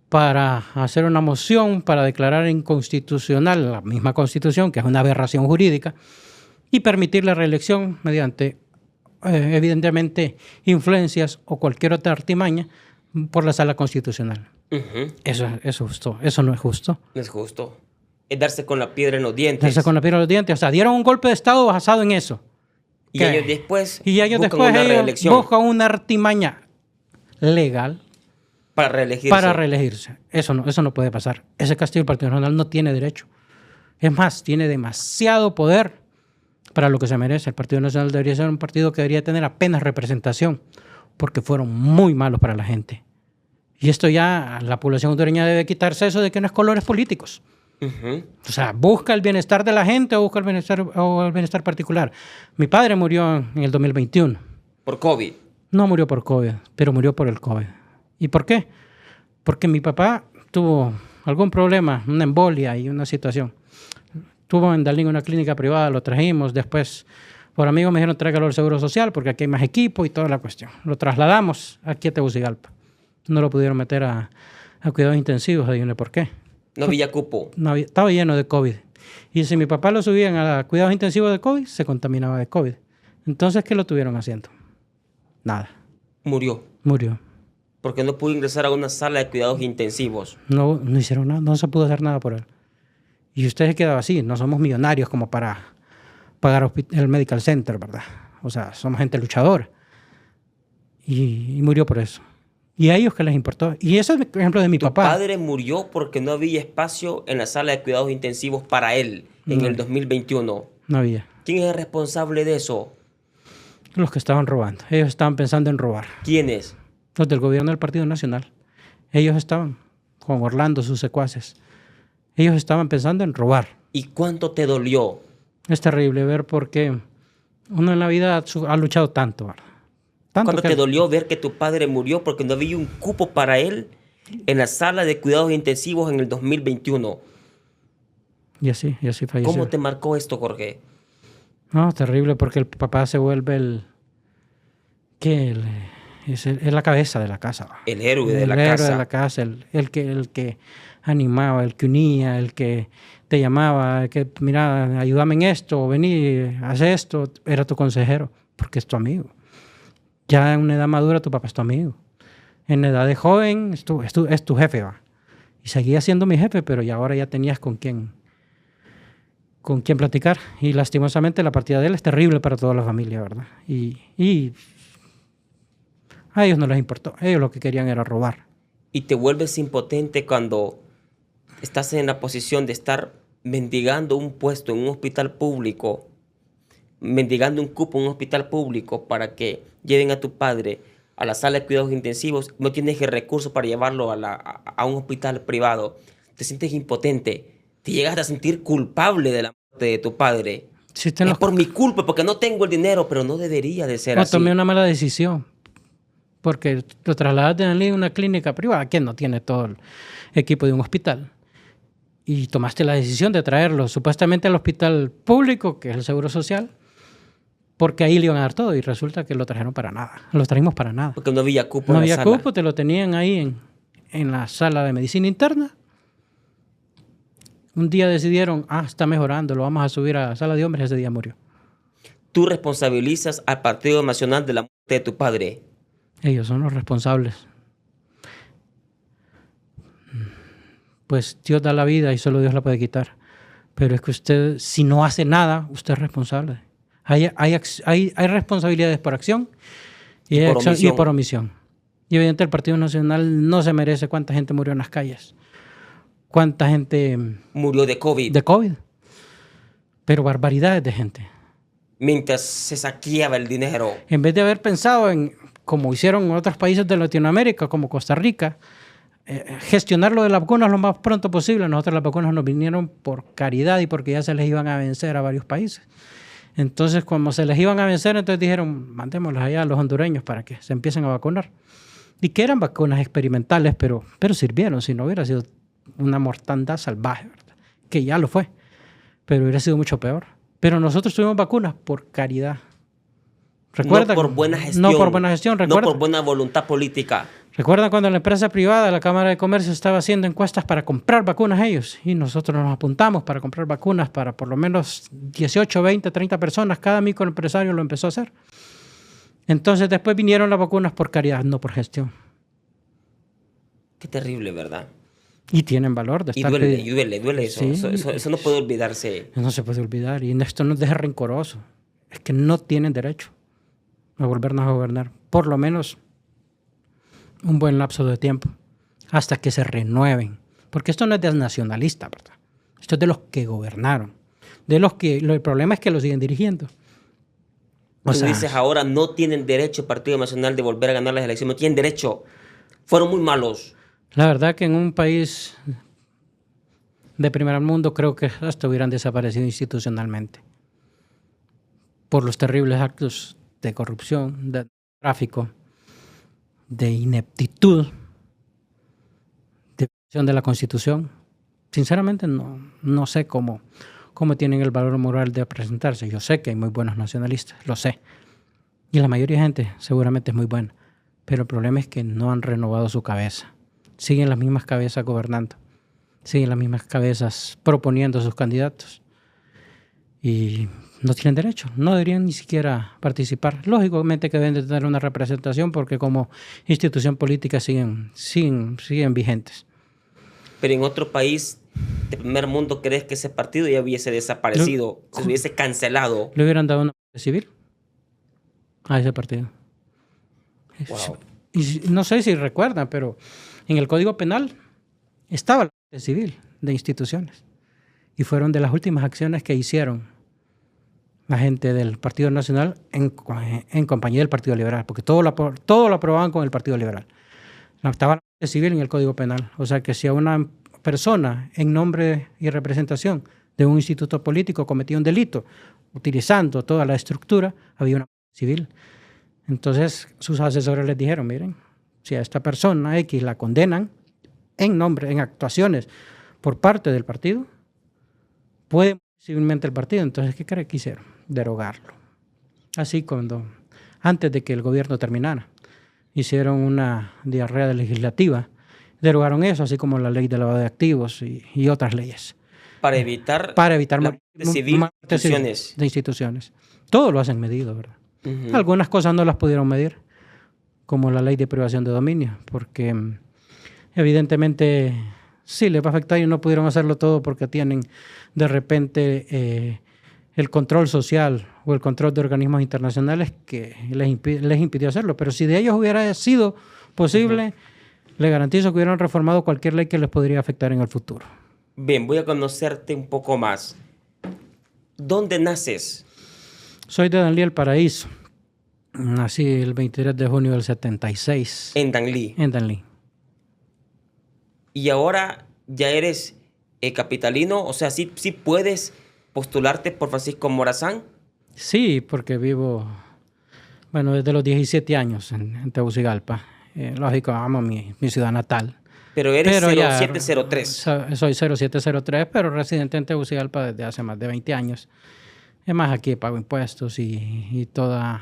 para hacer una moción para declarar inconstitucional la misma Constitución, que es una aberración jurídica, y permitir la reelección mediante, evidentemente, influencias o cualquier otra artimaña por la Sala Constitucional. Ujú. Eso no es justo. No es justo. Es darse con la piedra en los dientes. Darse con la piedra en los dientes. O sea, dieron un golpe de Estado basado en eso. Y ¿Qué? años después, Y años buscan después una ellos reelección buscan una artimaña legal para reelegirse. para reelegirse. Eso no puede pasar. Ese Castillo del Partido Nacional no tiene derecho. Es más, tiene demasiado poder para lo que se merece. El Partido Nacional debería ser un partido que debería tener apenas representación, porque fueron muy malos para la gente. Y esto ya, la población hondureña debe quitarse eso de que no es colores políticos. Ujú. O sea, busca el bienestar de la gente o busca el bienestar particular. Mi padre murió en el 2021. Por COVID. No murió por COVID, pero murió por el COVID. ¿Y por qué? Porque mi papá tuvo algún problema, una embolia y una situación. Tuvo en Dalín una clínica privada, lo trajimos. Después, por amigos me dijeron tráigalo al Seguro Social porque aquí hay más equipo y toda la cuestión. Lo trasladamos aquí a Tegucigalpa. No lo pudieron meter a cuidados intensivos, adivine por qué. No había cupo. Estaba lleno de COVID. Y si mi papá lo subían a cuidados intensivos de COVID, se contaminaba de COVID. Entonces, ¿qué lo tuvieron haciendo? Nada. Murió. Murió. Porque no pudo ingresar a una sala de cuidados intensivos. No hicieron nada, no se pudo hacer nada por él. Y usted se quedaba así, no somos millonarios como para pagar el Medical Center, ¿verdad? O sea, somos gente luchadora. Y murió por eso. ¿Y a ellos qué les importó? Y eso es el ejemplo de mi papá. Tu padre murió porque no había espacio en la sala de cuidados intensivos para él en el 2021. No había. ¿Quién es el responsable de eso? Los que estaban robando. Ellos estaban pensando en robar. ¿Quiénes? Los del gobierno del Partido Nacional. Ellos estaban con Orlando, sus secuaces. Ellos estaban pensando en robar. ¿Y cuánto te dolió? Es terrible ver por qué uno en la vida ha luchado tanto, ¿verdad? ¿Cuándo te dolió ver que tu padre murió porque no había un cupo para él en la sala de cuidados intensivos en el 2021? Y así falleció. ¿Cómo te marcó esto, Jorge? No, terrible, porque el papá se vuelve es la cabeza de la casa. El héroe de la El héroe casa. de la casa, el que animaba, el que unía, el que te llamaba, que mira, ayúdame en esto, vení, haz esto. Era tu consejero, porque es tu amigo. Ya en una edad madura tu papá es tu amigo. En edad de joven es tu jefe, va. Y seguía siendo mi jefe, pero ya ahora ya tenías con quién platicar. Y lastimosamente la partida de él es terrible para toda la familia, ¿verdad? Y a ellos no les importó. Ellos lo que querían era robar. Y te vuelves impotente cuando estás en la posición de estar mendigando un puesto en un hospital público, mendigando un cupo en un hospital público para que lleven a tu padre a la sala de cuidados intensivos. No tienes el recurso para llevarlo a un hospital privado. Te sientes impotente. Te llegas a sentir culpable de la muerte de tu padre. Es por mi culpa, porque no tengo el dinero, pero no debería de ser así. Tomé una mala decisión. Porque lo trasladaste a una clínica privada. ¿Quién no tiene todo el equipo de un hospital? Y tomaste la decisión de traerlo supuestamente al hospital público, que es el Seguro Social, porque ahí le iban a dar todo y resulta que lo trajeron para nada. Lo trajimos para nada. Porque no había cupo No en la había sala. cupo, te lo tenían ahí en la sala de medicina interna. Un día decidieron, está mejorando, lo vamos a subir a la sala de hombres, ese día murió. Tú responsabilizas al Partido Nacional de la muerte de tu padre. Ellos son los responsables. Pues Dios da la vida y solo Dios la puede quitar. Pero es que usted, si no hace nada, usted es responsable. Hay responsabilidades por acción y por omisión. Y evidentemente el Partido Nacional no se merece cuánta gente murió en las calles. Cuánta gente murió de COVID. De COVID. Pero barbaridades de gente. Mientras se saqueaba el dinero. En vez de haber pensado en, como hicieron en otros países de Latinoamérica, como Costa Rica, gestionar lo de las vacunas lo más pronto posible. Nosotros las vacunas nos vinieron por caridad y porque ya se les iban a vencer a varios países. Entonces, como se les iban a vencer, entonces dijeron, mandémoslas allá a los hondureños para que se empiecen a vacunar. Y que eran vacunas experimentales, pero sirvieron. Si no hubiera sido una mortandad salvaje, ¿verdad? Que ya lo fue, pero hubiera sido mucho peor. Pero nosotros tuvimos vacunas por caridad. ¿Recuerda? No por buena gestión. No por buena gestión. No por buena voluntad política. ¿Recuerdan cuando la empresa privada, la Cámara de Comercio, estaba haciendo encuestas para comprar vacunas ellos? Y nosotros nos apuntamos para comprar vacunas para por lo menos 18, 20, 30 personas. Cada microempresario lo empezó a hacer. Entonces después vinieron las vacunas por caridad, no por gestión. Qué terrible, ¿verdad? Y tienen valor de Y estar... duele eso. Sí. Eso no puede olvidarse. No se puede olvidar. Y esto nos deja rencoroso. Es que no tienen derecho a volvernos a gobernar. Por lo menos un buen lapso de tiempo. Hasta que se renueven. Porque esto no es de nacionalista, ¿verdad? Esto es de los que gobernaron. De los que... El problema es que lo siguen dirigiendo. Tú dices ahora no tienen derecho el Partido Nacional de volver a ganar las elecciones. No tienen derecho. Fueron muy malos. La verdad que en un país de primer mundo creo que hasta hubieran desaparecido institucionalmente por los terribles actos de corrupción, de tráfico, de ineptitud, de violación de la Constitución. Sinceramente no sé cómo tienen el valor moral de presentarse. Yo sé que hay muy buenos nacionalistas, lo sé. Y la mayoría de gente seguramente es muy buena. Pero el problema es que no han renovado su cabeza. Siguen las mismas cabezas gobernando. Siguen las mismas cabezas proponiendo sus candidatos. Y no tienen derecho. No deberían ni siquiera participar. Lógicamente que deben de tener una representación porque como institución política siguen vigentes. Pero en otro país de primer mundo, ¿crees que ese partido ya hubiese desaparecido? Se hubiese cancelado. ¿Le hubieran dado una parte civil a ese partido? Wow. Y no sé si recuerdan, pero en el Código Penal estaba la parte civil de instituciones. Y fueron de las últimas acciones que hicieron la gente del Partido Nacional en compañía del Partido Liberal, porque todo lo aprobaban con el Partido Liberal. Estaba la parte civil en el Código Penal. O sea que si a una persona en nombre y representación de un instituto político cometía un delito, utilizando toda la estructura, había una parte civil. Entonces sus asesores les dijeron, miren, si a esta persona X la condenan en actuaciones por parte del partido, puede civilmente el partido. Entonces, ¿qué cree que hicieron? Derogarlo. Así antes de que el gobierno terminara, hicieron una diarrea legislativa, derogaron eso, así como la ley de lavado de activos y otras leyes. Para evitar muerte civil de instituciones. Todo lo hacen medido, ¿verdad? Uh-huh. Algunas cosas no las pudieron medir, como la ley de privación de dominio, porque evidentemente sí les va a afectar y no pudieron hacerlo todo porque tienen de repente el control social o el control de organismos internacionales que les impidió hacerlo. Pero si de ellos hubiera sido posible, uh-huh, les garantizo que hubieran reformado cualquier ley que les podría afectar en el futuro. Bien, voy a conocerte un poco más. ¿Dónde naces? Soy de Danlí, El Paraíso. Nací el 23 de junio del 76. ¿En Danlí? En Danlí. ¿Y ahora ya eres capitalino? O sea, ¿sí puedes postularte por Francisco Morazán? Sí, porque vivo, desde los 17 años en Tegucigalpa. Lógico, amo mi ciudad natal. Pero eres 0703. Soy 0703, pero residente en Tegucigalpa desde hace más de 20 años. Es más, aquí pago impuestos y todas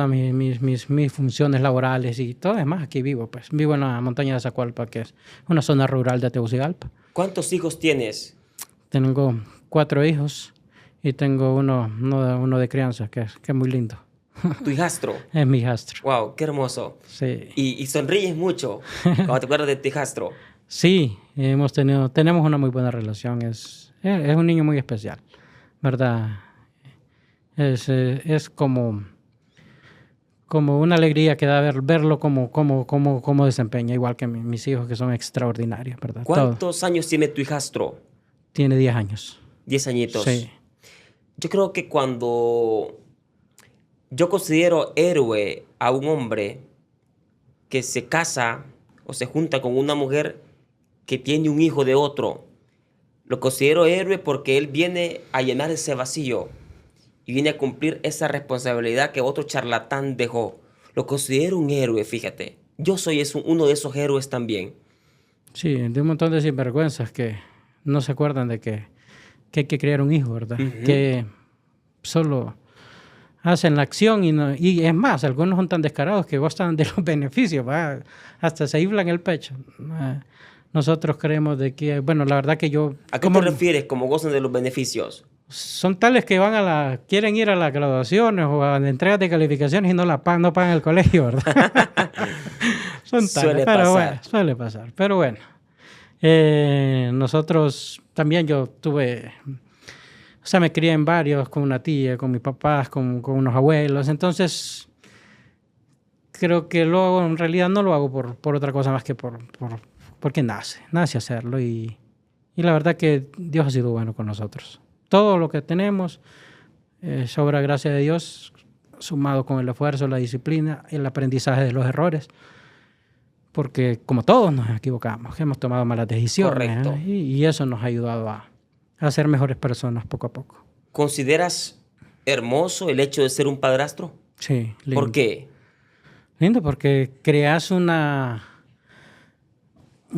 mis funciones laborales y todo. Es más, aquí vivo. Pues vivo en la montaña de Zacualpa, que es una zona rural de Tegucigalpa. ¿Cuántos hijos tienes? Tengo 4 hijos y tengo uno de crianza, que es muy lindo. ¿Tu hijastro? Es mi hijastro. Wow, qué hermoso. Sí. Y sonríes mucho cuando te acuerdas de tu hijastro. Sí, tenemos una muy buena relación. Es un niño muy especial, ¿verdad? Es como una alegría que da verlo como desempeña, igual que mis hijos, que son extraordinarios, ¿verdad? ¿Cuántos años tiene tu hijastro? Tiene 10 años. 10 añitos. Sí. Yo creo que cuando yo considero héroe a un hombre que se casa o se junta con una mujer que tiene un hijo de otro, lo considero héroe porque él viene a llenar ese vacío y viene a cumplir esa responsabilidad que otro charlatán dejó. Lo considero un héroe, fíjate. Yo soy uno de esos héroes también. Sí, de un montón de sinvergüenzas que no se acuerdan de que hay que criar un hijo, ¿verdad? Uh-huh. Que solo hacen la acción y es más, algunos son tan descarados que gozan de los beneficios, ¿va? Hasta se inflan el pecho. Nosotros creemos de que, la verdad que yo... ¿A qué te refieres como gozan de los beneficios? Son tales que quieren ir a las graduaciones o a las entregas de calificaciones y no pagan el colegio, ¿verdad? Suele pero pasar. bueno, suele pasar. Pero bueno, nosotros también yo tuve, o sea, me crié en varios, con una tía, con mis papás, con unos abuelos. Entonces, creo que lo hago, en realidad no lo hago por otra cosa más que porque nace hacerlo. Y la verdad que Dios ha sido bueno con nosotros. Todo lo que tenemos es obra gracia de Dios, sumado con el esfuerzo, la disciplina, el aprendizaje de los errores. Porque como todos nos equivocamos, hemos tomado malas decisiones. Correcto. Y eso nos ha ayudado a ser mejores personas poco a poco. ¿Consideras hermoso el hecho de ser un padrastro? Sí, lindo. ¿Por qué? Lindo porque creas un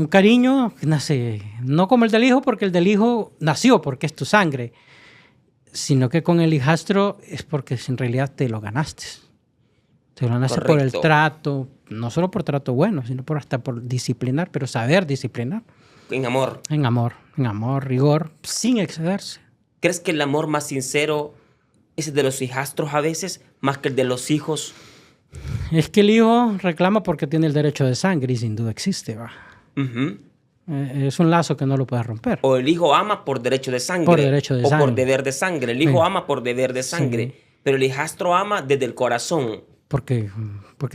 cariño que nace, no como el del hijo, porque el del hijo nació porque es tu sangre, sino que con el hijastro es porque en realidad te lo ganaste. Te lo ganaste por el Correcto. trato, no solo por trato bueno, sino hasta por disciplinar, pero saber disciplinar. En amor. En amor, rigor, sin excederse. ¿Crees que el amor más sincero es el de los hijastros a veces, más que el de los hijos? Es que el hijo reclama porque tiene el derecho de sangre y sin duda existe, va. Ujú. Es un lazo que no lo puedes romper. O el hijo ama por derecho de sangre. Por derecho de o sangre. por deber de sangre. El hijo Sí. ama por deber de sangre. Sí. Pero el hijastro ama desde el corazón. Porque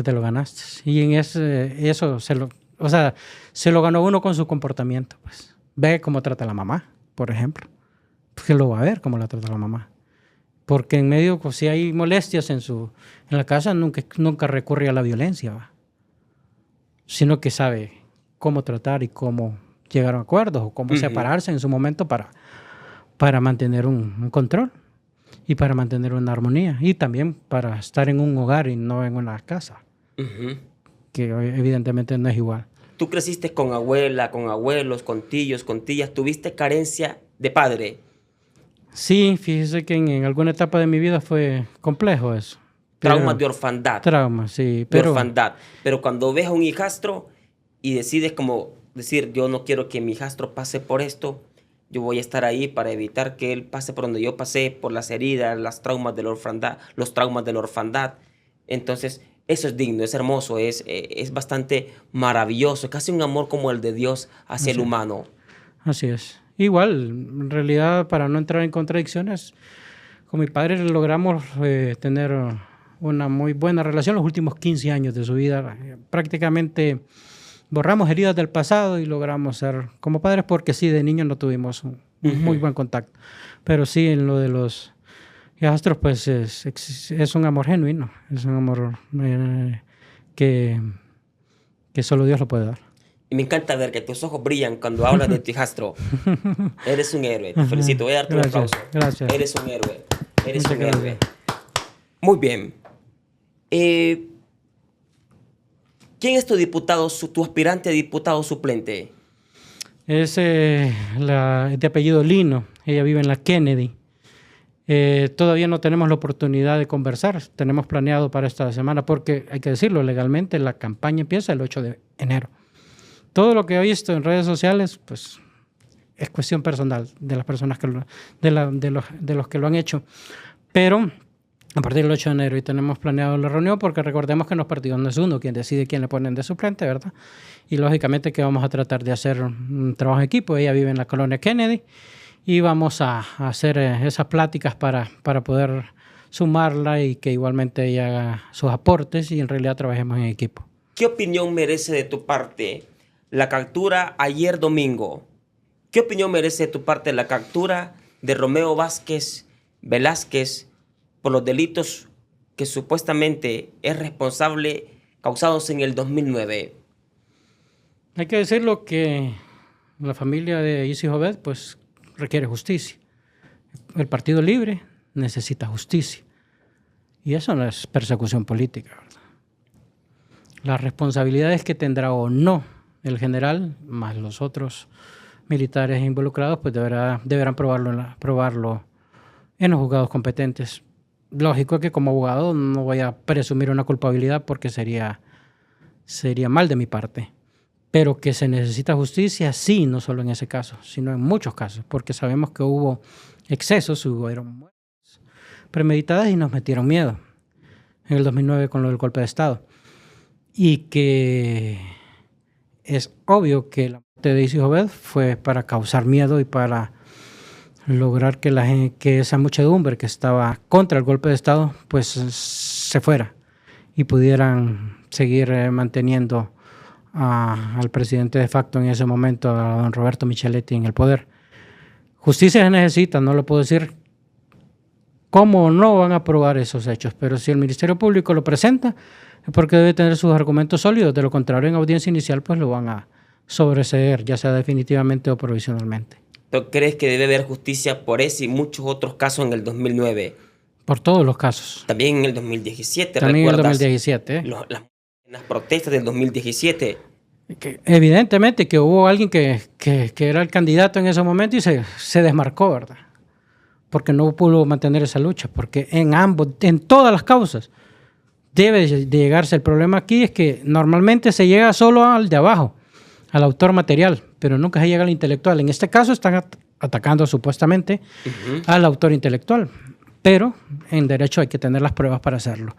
te lo ganaste. Y en eso se lo ganó uno con su comportamiento. Pues. Ve cómo trata a la mamá, por ejemplo. Porque lo va a ver cómo la trata la mamá. Porque en medio, pues, si hay molestias en la casa, nunca recurre a la violencia, ¿va? Sino que sabe cómo tratar y cómo llegar a acuerdos o cómo separarse en su momento para mantener un control y para mantener una armonía y también para estar en un hogar y no en una casa, que evidentemente no es igual. Tú creciste con abuela, con abuelos, con tíos, con tías. ¿Tuviste carencia de padre? Sí, fíjese que en alguna etapa de mi vida fue complejo eso. Traumas de orfandad. Traumas, sí. De orfandad. Pero cuando ves a un hijastro y decides como decir, yo no quiero que mi hijastro pase por esto, yo voy a estar ahí para evitar que él pase por donde yo pasé, por las heridas, los traumas de la orfandad. Entonces, eso es digno, es hermoso, es bastante maravilloso, es casi un amor como el de Dios hacia el humano. Así es. Igual, en realidad, para no entrar en contradicciones, con mi padre logramos tener una muy buena relación los últimos 15 años de su vida. Prácticamente borramos heridas del pasado y logramos ser como padres porque sí, de niños no tuvimos un muy buen contacto. Pero sí, en lo de los hijastros, pues es un amor genuino, es un amor que solo Dios lo puede dar. Y me encanta ver que tus ojos brillan cuando hablas de tu hijastro. Eres un héroe, te felicito, voy a darte un aplauso. Gracias. Eres un héroe, eres Muchas un héroe. gracias. Muy bien. ¿Quién es tu diputado, tu aspirante a diputado suplente? Es de apellido Lino. Ella vive en la Kennedy. Todavía no tenemos la oportunidad de conversar. Tenemos planeado para esta semana porque, hay que decirlo, legalmente la campaña empieza el 8 de enero. Todo lo que he visto en redes sociales, pues, es cuestión personal de las personas de los que lo han hecho. Pero a partir del 8 de enero y tenemos planeado la reunión porque recordemos que en los partidos no es uno quien decide quién le ponen de suplente, ¿verdad? Y lógicamente que vamos a tratar de hacer un trabajo en equipo. Ella vive en la colonia Kennedy y vamos a hacer esas pláticas para poder sumarla y que igualmente ella haga sus aportes y en realidad trabajemos en equipo. ¿Qué opinión merece de tu parte la captura ayer domingo? ¿Qué opinión merece de tu parte la captura de Romeo Vázquez Velázquez por los delitos que supuestamente es responsable causados en el 2009? Hay que decirlo que la familia de Isi Jovet pues requiere justicia. El Partido Libre necesita justicia. Y eso no es persecución política, ¿verdad? Las responsabilidades que tendrá o no el general, más los otros militares involucrados, pues deberán probarlo en los juzgados competentes. Lógico que como abogado no voy a presumir una culpabilidad porque sería mal de mi parte. Pero que se necesita justicia, sí, no solo en ese caso, sino en muchos casos, porque sabemos que hubo excesos, hubo muertes premeditadas y nos metieron miedo en el 2009 con lo del golpe de Estado. y que es obvio que la muerte de Isis Obed fue para causar miedo y para lograr que esa muchedumbre que estaba contra el golpe de Estado pues se fuera y pudieran seguir manteniendo al presidente de facto en ese momento, a don Roberto Micheletti, en el poder. Justicia se necesita, no lo puedo decir cómo no van a probar esos hechos, pero si el Ministerio Público lo presenta es porque debe tener sus argumentos sólidos, de lo contrario en audiencia inicial pues lo van a sobreseer, ya sea definitivamente o provisionalmente. ¿Pero crees que debe haber justicia por ese y muchos otros casos en el 2009? Por todos los casos. También en el 2017, también en el ¿recuerdas? 2017. Las protestas del 2017. Evidentemente que hubo alguien que era el candidato en ese momento y se desmarcó, ¿verdad? Porque no pudo mantener esa lucha, porque en todas las causas debe de llegarse. El problema aquí es que normalmente se llega solo al de abajo, al autor material, pero nunca se llega al intelectual. En este caso están atacando supuestamente al autor intelectual, pero en derecho hay que tener las pruebas para hacerlo.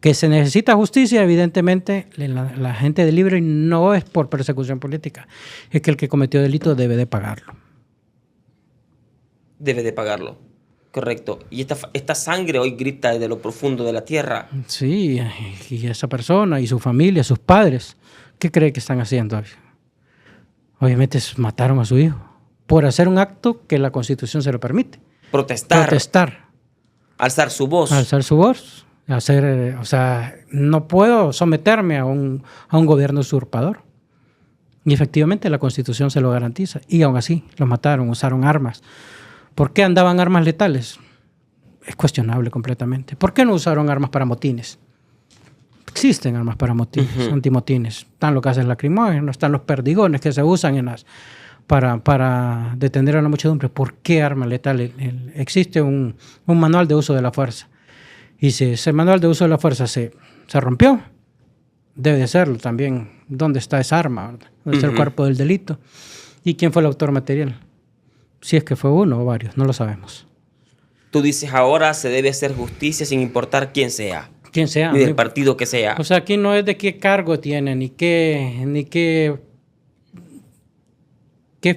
Que se necesita justicia, evidentemente, la gente de Libre no es por persecución política, es que el que cometió delito debe de pagarlo. Debe de pagarlo, correcto. Y esta sangre hoy grita desde lo profundo de la tierra. Sí, y esa persona y su familia, sus padres, ¿qué cree que están haciendo? Obviamente mataron a su hijo por hacer un acto que la Constitución se lo permite. Protestar. Alzar su voz. Alzar su voz. No puedo someterme a un gobierno usurpador. Y efectivamente la Constitución se lo garantiza. Y aún así los mataron, usaron armas. ¿Por qué andaban armas letales? Es cuestionable completamente. ¿Por qué no usaron armas para motines? Existen armas para motines, antimotines. Están los gases lacrimógenos, están los perdigones que se usan para detener a la muchedumbre. ¿Por qué arma letal? Existe un manual de uso de la fuerza. Y si ese manual de uso de la fuerza se rompió, debe de serlo también. ¿Dónde está esa arma? ¿Dónde está el cuerpo del delito? ¿Y quién fue el autor material? Si es que fue uno o varios, no lo sabemos. Tú dices ahora se debe hacer justicia sin importar quién sea. Quien sea. Ni del partido que sea. O sea, aquí no es de qué cargo tiene, ni qué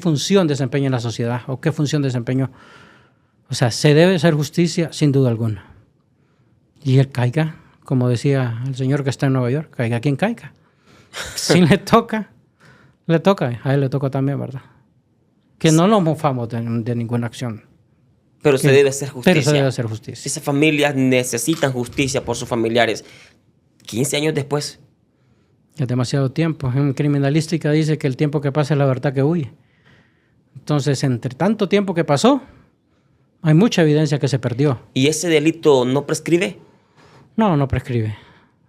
función desempeña en la sociedad o qué función desempeñó. O sea, se debe hacer justicia sin duda alguna. Y él caiga, como decía el señor que está en Nueva York, caiga quien caiga. Si le toca, a él le toca también, ¿verdad? Que no nos mofamos de ninguna acción. Pero se debe hacer justicia. Pero se debe hacer justicia. Esas familias necesitan justicia por sus familiares. 15 años después. Es demasiado tiempo. En criminalística dice que el tiempo que pasa es la verdad que huye. Entonces, entre tanto tiempo que pasó, hay mucha evidencia que se perdió. ¿Y ese delito no prescribe? No prescribe.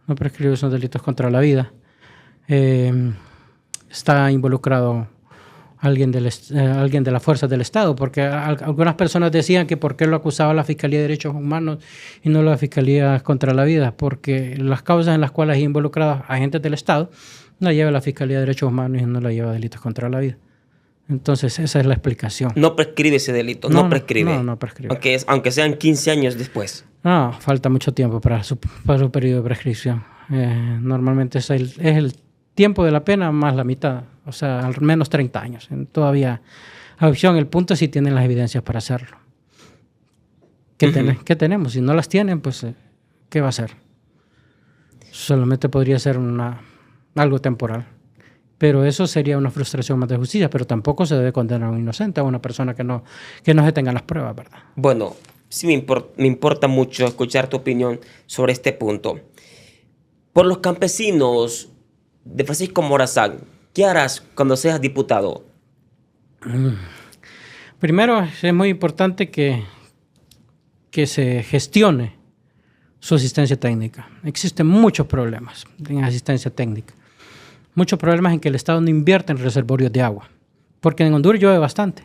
No prescribe, son delitos contra la vida. Está involucrado alguien de las fuerzas del Estado, porque algunas personas decían que por qué lo acusaba la Fiscalía de Derechos Humanos y no la Fiscalía contra la Vida, porque las causas en las cuales hay involucrados agentes del Estado la lleva la Fiscalía de Derechos Humanos y no la lleva delitos contra la vida. Entonces esa es la explicación. No prescribe ese delito, no prescribe. No prescribe. Aunque sean 15 años después. No, falta mucho tiempo para su periodo de prescripción. Normalmente es el tiempo de la pena más la mitad, o sea, al menos 30 años. Todavía hay opción. El punto es si tienen las evidencias para hacerlo. ¿Qué tenemos? Si no las tienen, pues, ¿qué va a hacer? Solamente podría ser algo temporal. Pero eso sería una frustración más de justicia, pero tampoco se debe condenar a un inocente, a una persona que no se tengan las pruebas, ¿verdad? Bueno, sí me importa mucho escuchar tu opinión sobre este punto. Por los campesinos de Francisco Morazán, ¿qué harás cuando seas diputado? Primero, es muy importante que se gestione su asistencia técnica. Existen muchos problemas en asistencia técnica. Muchos problemas en que el Estado no invierte en reservorios de agua. Porque en Honduras llueve bastante.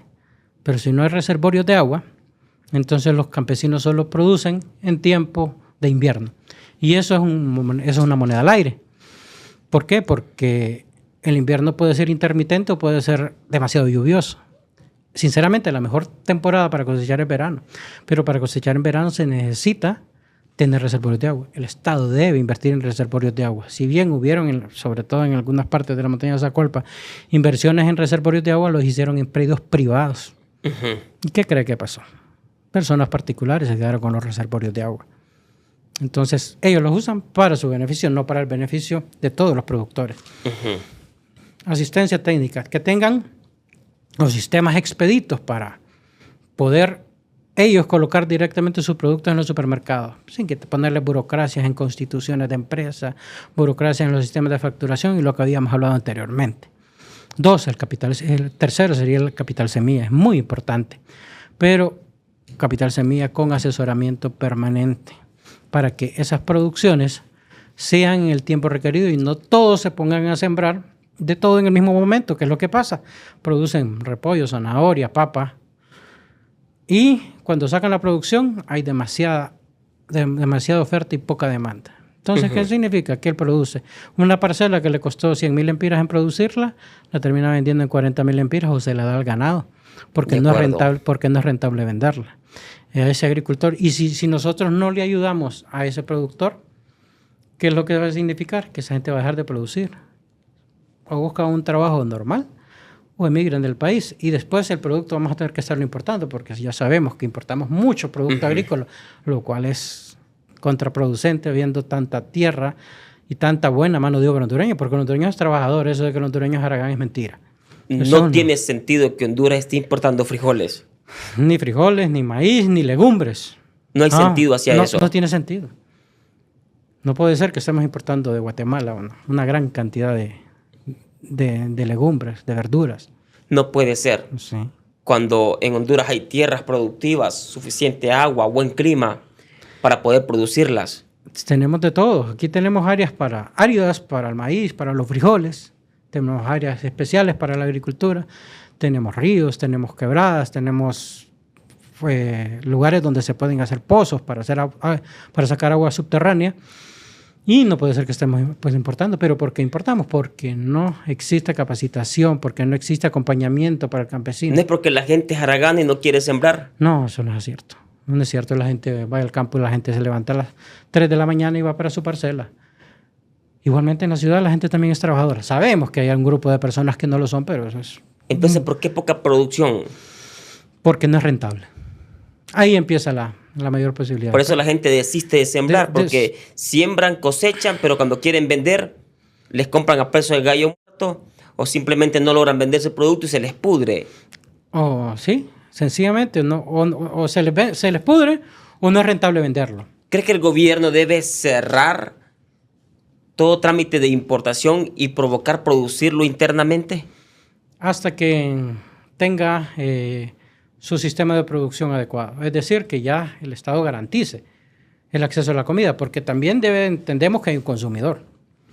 Pero si no hay reservorios de agua, entonces los campesinos solo producen en tiempo de invierno. Y eso es una moneda al aire. ¿Por qué? Porque el invierno puede ser intermitente o puede ser demasiado lluvioso. Sinceramente, la mejor temporada para cosechar es verano. Pero para cosechar en verano se necesita tener reservorios de agua. El Estado debe invertir en reservorios de agua. Si bien hubieron, sobre todo en algunas partes de la montaña de Zacualpa, inversiones en reservorios de agua, los hicieron en predios privados. ¿Y qué cree que pasó? Personas particulares se quedaron con los reservorios de agua. Entonces, ellos los usan para su beneficio, no para el beneficio de todos los productores. Asistencia técnica, que tengan los sistemas expeditos para poder ellos colocar directamente sus productos en los supermercados, sin que ponerle burocracias en constituciones de empresa, burocracias en los sistemas de facturación y lo que habíamos hablado anteriormente. El tercero sería el capital semilla, es muy importante, pero capital semilla con asesoramiento permanente para que esas producciones sean en el tiempo requerido y no todos se pongan a sembrar de todo en el mismo momento, que es lo que pasa. Producen repollo, zanahoria, papa, y cuando sacan la producción hay demasiada oferta y poca demanda. Entonces, ¿qué significa? Que él produce una parcela que le costó 100,000 lempiras en producirla, la termina vendiendo en 40,000 lempiras o se la da al ganado, porque no es rentable venderla a ese agricultor. Y si nosotros no le ayudamos a ese productor, ¿qué es lo que va a significar? Que esa gente va a dejar de producir o busca un trabajo normal o emigran del país, y después el producto vamos a tener que estarlo importando, porque ya sabemos que importamos mucho producto agrícola, lo cual es contraproducente viendo tanta tierra y tanta buena mano de obra hondureña, porque el hondureño es trabajador. Eso de que el hondureño es haragán es mentira. No tiene sentido que Honduras esté importando frijoles. Ni frijoles, ni maíz, ni legumbres. No hay sentido hacia eso. No tiene sentido. No puede ser que estemos importando de Guatemala una gran cantidad de legumbres, de verduras. No puede ser. Sí. Cuando en Honduras hay tierras productivas, suficiente agua, buen clima para poder producirlas. Tenemos de todo. Aquí tenemos áreas áridas para el maíz, para los frijoles. Tenemos áreas especiales para la agricultura. Tenemos ríos, tenemos quebradas, tenemos lugares donde se pueden hacer pozos para sacar agua subterránea. Y no puede ser que estemos importando. ¿Pero por qué importamos? Porque no existe capacitación, porque no existe acompañamiento para el campesino. No es porque la gente es haragana y no quiere sembrar. No, eso no es cierto. No es cierto. La gente va al campo y la gente se levanta a las 3 de la mañana y va para su parcela. Igualmente en la ciudad la gente también es trabajadora. Sabemos que hay un grupo de personas que no lo son, pero eso es... Entonces, ¿por qué poca producción? Porque no es rentable. Ahí empieza la mayor posibilidad. Por eso la gente desiste de sembrar, porque siembran, cosechan, pero cuando quieren vender, les compran a precio de gallo muerto o simplemente no logran vender ese producto y se les pudre. Sí, sencillamente. O se les pudre o no es rentable venderlo. ¿Crees que el gobierno debe cerrar todo trámite de importación y provocar producirlo internamente? Hasta que tenga su sistema de producción adecuado. Es decir, que ya el Estado garantice el acceso a la comida, porque también entendemos que hay un consumidor.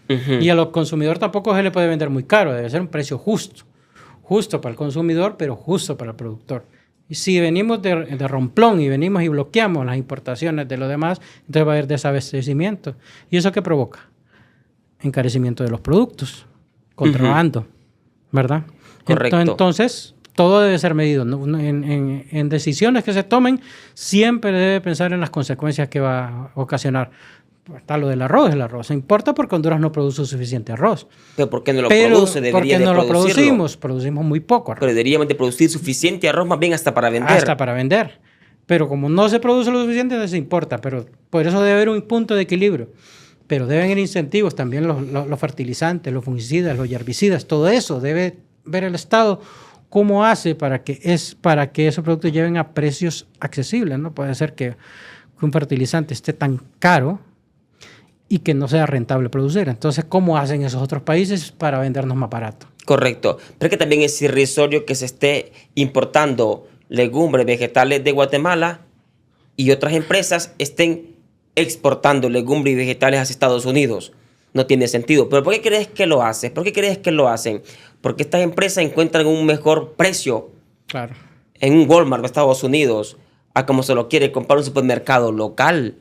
Y a los consumidores tampoco se le puede vender muy caro, debe ser un precio justo. Justo para el consumidor, pero justo para el productor. Y si venimos de romplón y venimos y bloqueamos las importaciones de los demás, entonces va a haber desabastecimiento. ¿Y eso qué provoca? Encarecimiento de los productos, contrabando, ¿verdad? Correcto. Entonces, todo debe ser medido, ¿no? En decisiones que se tomen, siempre debe pensar en las consecuencias que va a ocasionar. Está lo del arroz. El arroz se importa porque Honduras no produce suficiente arroz. ¿Pero por qué no lo produce? Porque no lo producimos muy poco arroz. Pero deberíamos de producir suficiente arroz, más bien hasta para vender. Hasta para vender. Pero como no se produce lo suficiente, no se importa. Pero por eso debe haber un punto de equilibrio. Pero deben haber incentivos también, los fertilizantes, los fungicidas, los herbicidas, todo eso debe ver el Estado cómo hace para que esos productos lleven a precios accesibles. No puede ser que un fertilizante esté tan caro y que no sea rentable producir. Entonces, ¿cómo hacen esos otros países para vendernos más barato? Correcto. Pero que también es irrisorio que se esté importando legumbres, vegetales de Guatemala y otras empresas estén exportando legumbres y vegetales hacia Estados Unidos. No tiene sentido. ¿Pero por qué crees que lo hacen? ¿Por qué crees que lo hacen? Porque estas empresas encuentran un mejor precio en un Walmart de Estados Unidos a como se lo quiere comprar un supermercado local.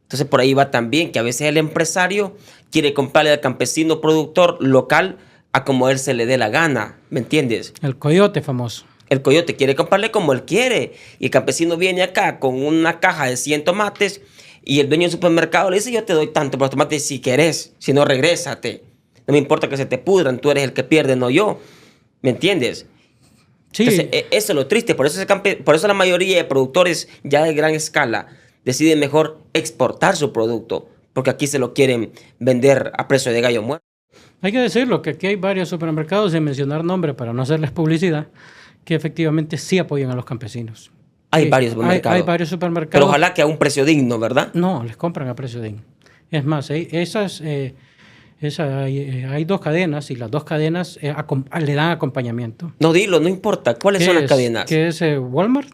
Entonces por ahí va también que a veces el empresario quiere comprarle al campesino productor local a como él se le dé la gana. ¿Me entiendes? El coyote famoso. El coyote quiere comprarle como él quiere. Y el campesino viene acá con una caja de 100 tomates Y el dueño del supermercado le dice, yo te doy tanto por los tomates si querés, si no, regrésate. No me importa que se te pudran, tú eres el que pierde, no yo. ¿Me entiendes? Sí. Entonces, eso es lo triste. Por eso la mayoría de productores ya de gran escala deciden mejor exportar su producto, porque aquí se lo quieren vender a precio de gallo muerto. Hay que decirlo, que aquí hay varios supermercados, sin mencionar nombres para no hacerles publicidad, que efectivamente sí apoyan a los campesinos. Hay varios supermercados. Hay varios supermercados. Pero ojalá que a un precio digno, ¿verdad? No, les compran a precio digno. Es más, hay dos cadenas y las dos cadenas le dan acompañamiento. No, dilo, no importa. ¿Cuáles son las cadenas? Que es Walmart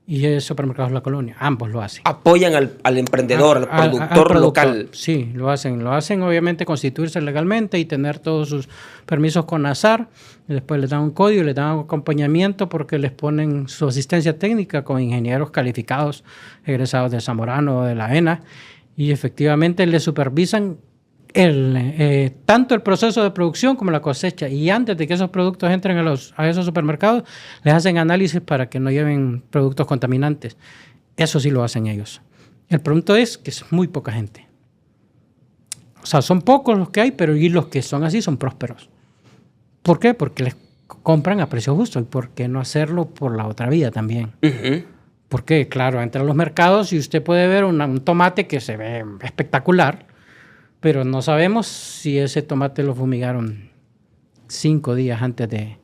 y es Supermercados La Colonia. Ambos lo hacen. Apoyan al emprendedor, al productor local. Sí, lo hacen. Lo hacen, obviamente, constituirse legalmente y tener todos sus permisos con ASAR. Y después les dan un código, les dan acompañamiento porque les ponen su asistencia técnica con ingenieros calificados, egresados de Zamorano o de la ENA. Y efectivamente les supervisan tanto el proceso de producción como la cosecha, y antes de que esos productos entren a esos supermercados, les hacen análisis para que no lleven productos contaminantes. Eso sí lo hacen ellos. El punto es que es muy poca gente. O sea, son pocos los que hay, pero y los que son así son prósperos. ¿Por qué? Porque les compran a precio justo. ¿Y por qué no hacerlo por la otra vía también? Uh-huh. Porque, claro, entra a los mercados y usted puede ver un tomate que se ve espectacular, pero no sabemos si ese tomate lo fumigaron 5 días antes de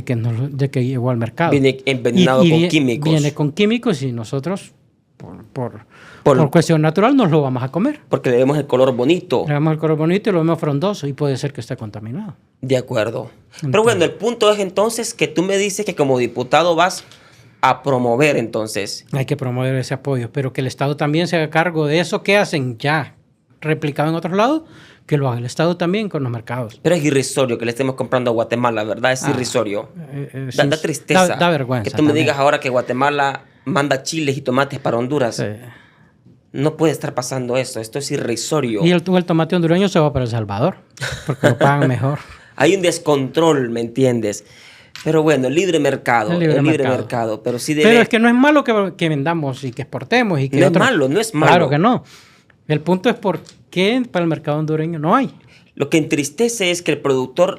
que llegó al mercado. Viene envenenado con químicos. Viene con químicos y nosotros, por cuestión natural, nos lo vamos a comer. Porque le vemos el color bonito. Le vemos el color bonito y lo vemos frondoso y puede ser que esté contaminado. De acuerdo. Pero bueno, el punto es entonces que tú me dices que como diputado vas a promover entonces. Hay que promover ese apoyo, pero que el Estado también se haga cargo de eso que hacen ya replicado en otros lados, que lo haga el Estado también con los mercados. Pero es irrisorio que le estemos comprando a Guatemala, ¿verdad? Es irrisorio. Da tristeza. Da vergüenza. Que tú me digas ahora que Guatemala manda chiles y tomates para Honduras. Sí. No puede estar pasando eso. Esto es irrisorio. Y el tomate hondureño se va para El Salvador, porque lo pagan mejor. Hay un descontrol, ¿me entiendes? Pero bueno, el libre mercado. El libre mercado. Pero sí debe... Pero es que no es malo que vendamos y que exportemos. Y que no es malo. Claro que no. El punto es por qué para el mercado hondureño no hay. Lo que entristece es que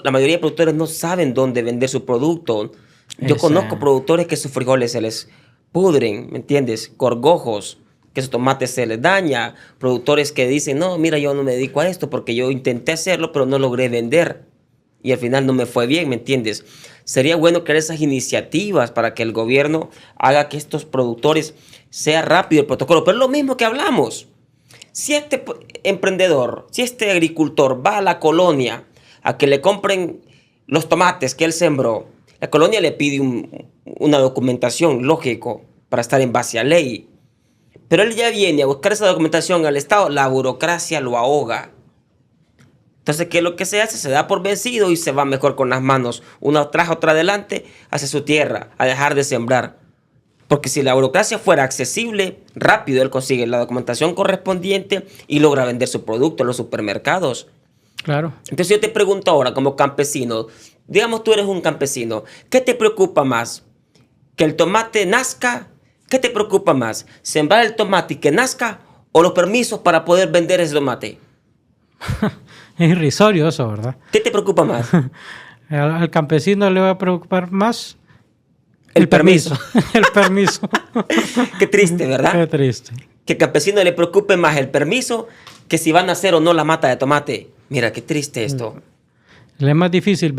la mayoría de productores no saben dónde vender su producto. Yo conozco productores que sus frijoles se les pudren, ¿me entiendes? Gorgojos, que su tomate se les daña. Productores que dicen, no, mira, yo no me dedico a esto porque yo intenté hacerlo, pero no logré vender. Y al final no me fue bien, ¿me entiendes? Sería bueno crear esas iniciativas para que el gobierno haga que estos productores sea rápido el protocolo. Pero es lo mismo que hablamos. Si este emprendedor, si este agricultor va a la colonia a que le compren los tomates que él sembró, la colonia le pide una documentación, lógico, para estar en base a ley. Pero él ya viene a buscar esa documentación al Estado, la burocracia lo ahoga. Entonces, ¿qué es lo que se hace? Se da por vencido y se va mejor con las manos, una atrás, otra adelante, hacia su tierra, a dejar de sembrar. Porque si la burocracia fuera accesible, rápido él consigue la documentación correspondiente y logra vender su producto en los supermercados. Claro. Entonces yo te pregunto ahora como campesino, digamos tú eres un campesino, ¿qué te preocupa más? ¿Que el tomate nazca? ¿Qué te preocupa más? ¿Sembrar el tomate y que nazca o los permisos para poder vender ese tomate? Es irrisorio eso, ¿verdad? ¿Qué te preocupa más? Al campesino le va a preocupar más el permiso. El permiso. Qué triste, ¿verdad? Qué triste. Que al campesino le preocupe más el permiso que si van a hacer o no la mata de tomate. Mira, qué triste esto. Le es más difícil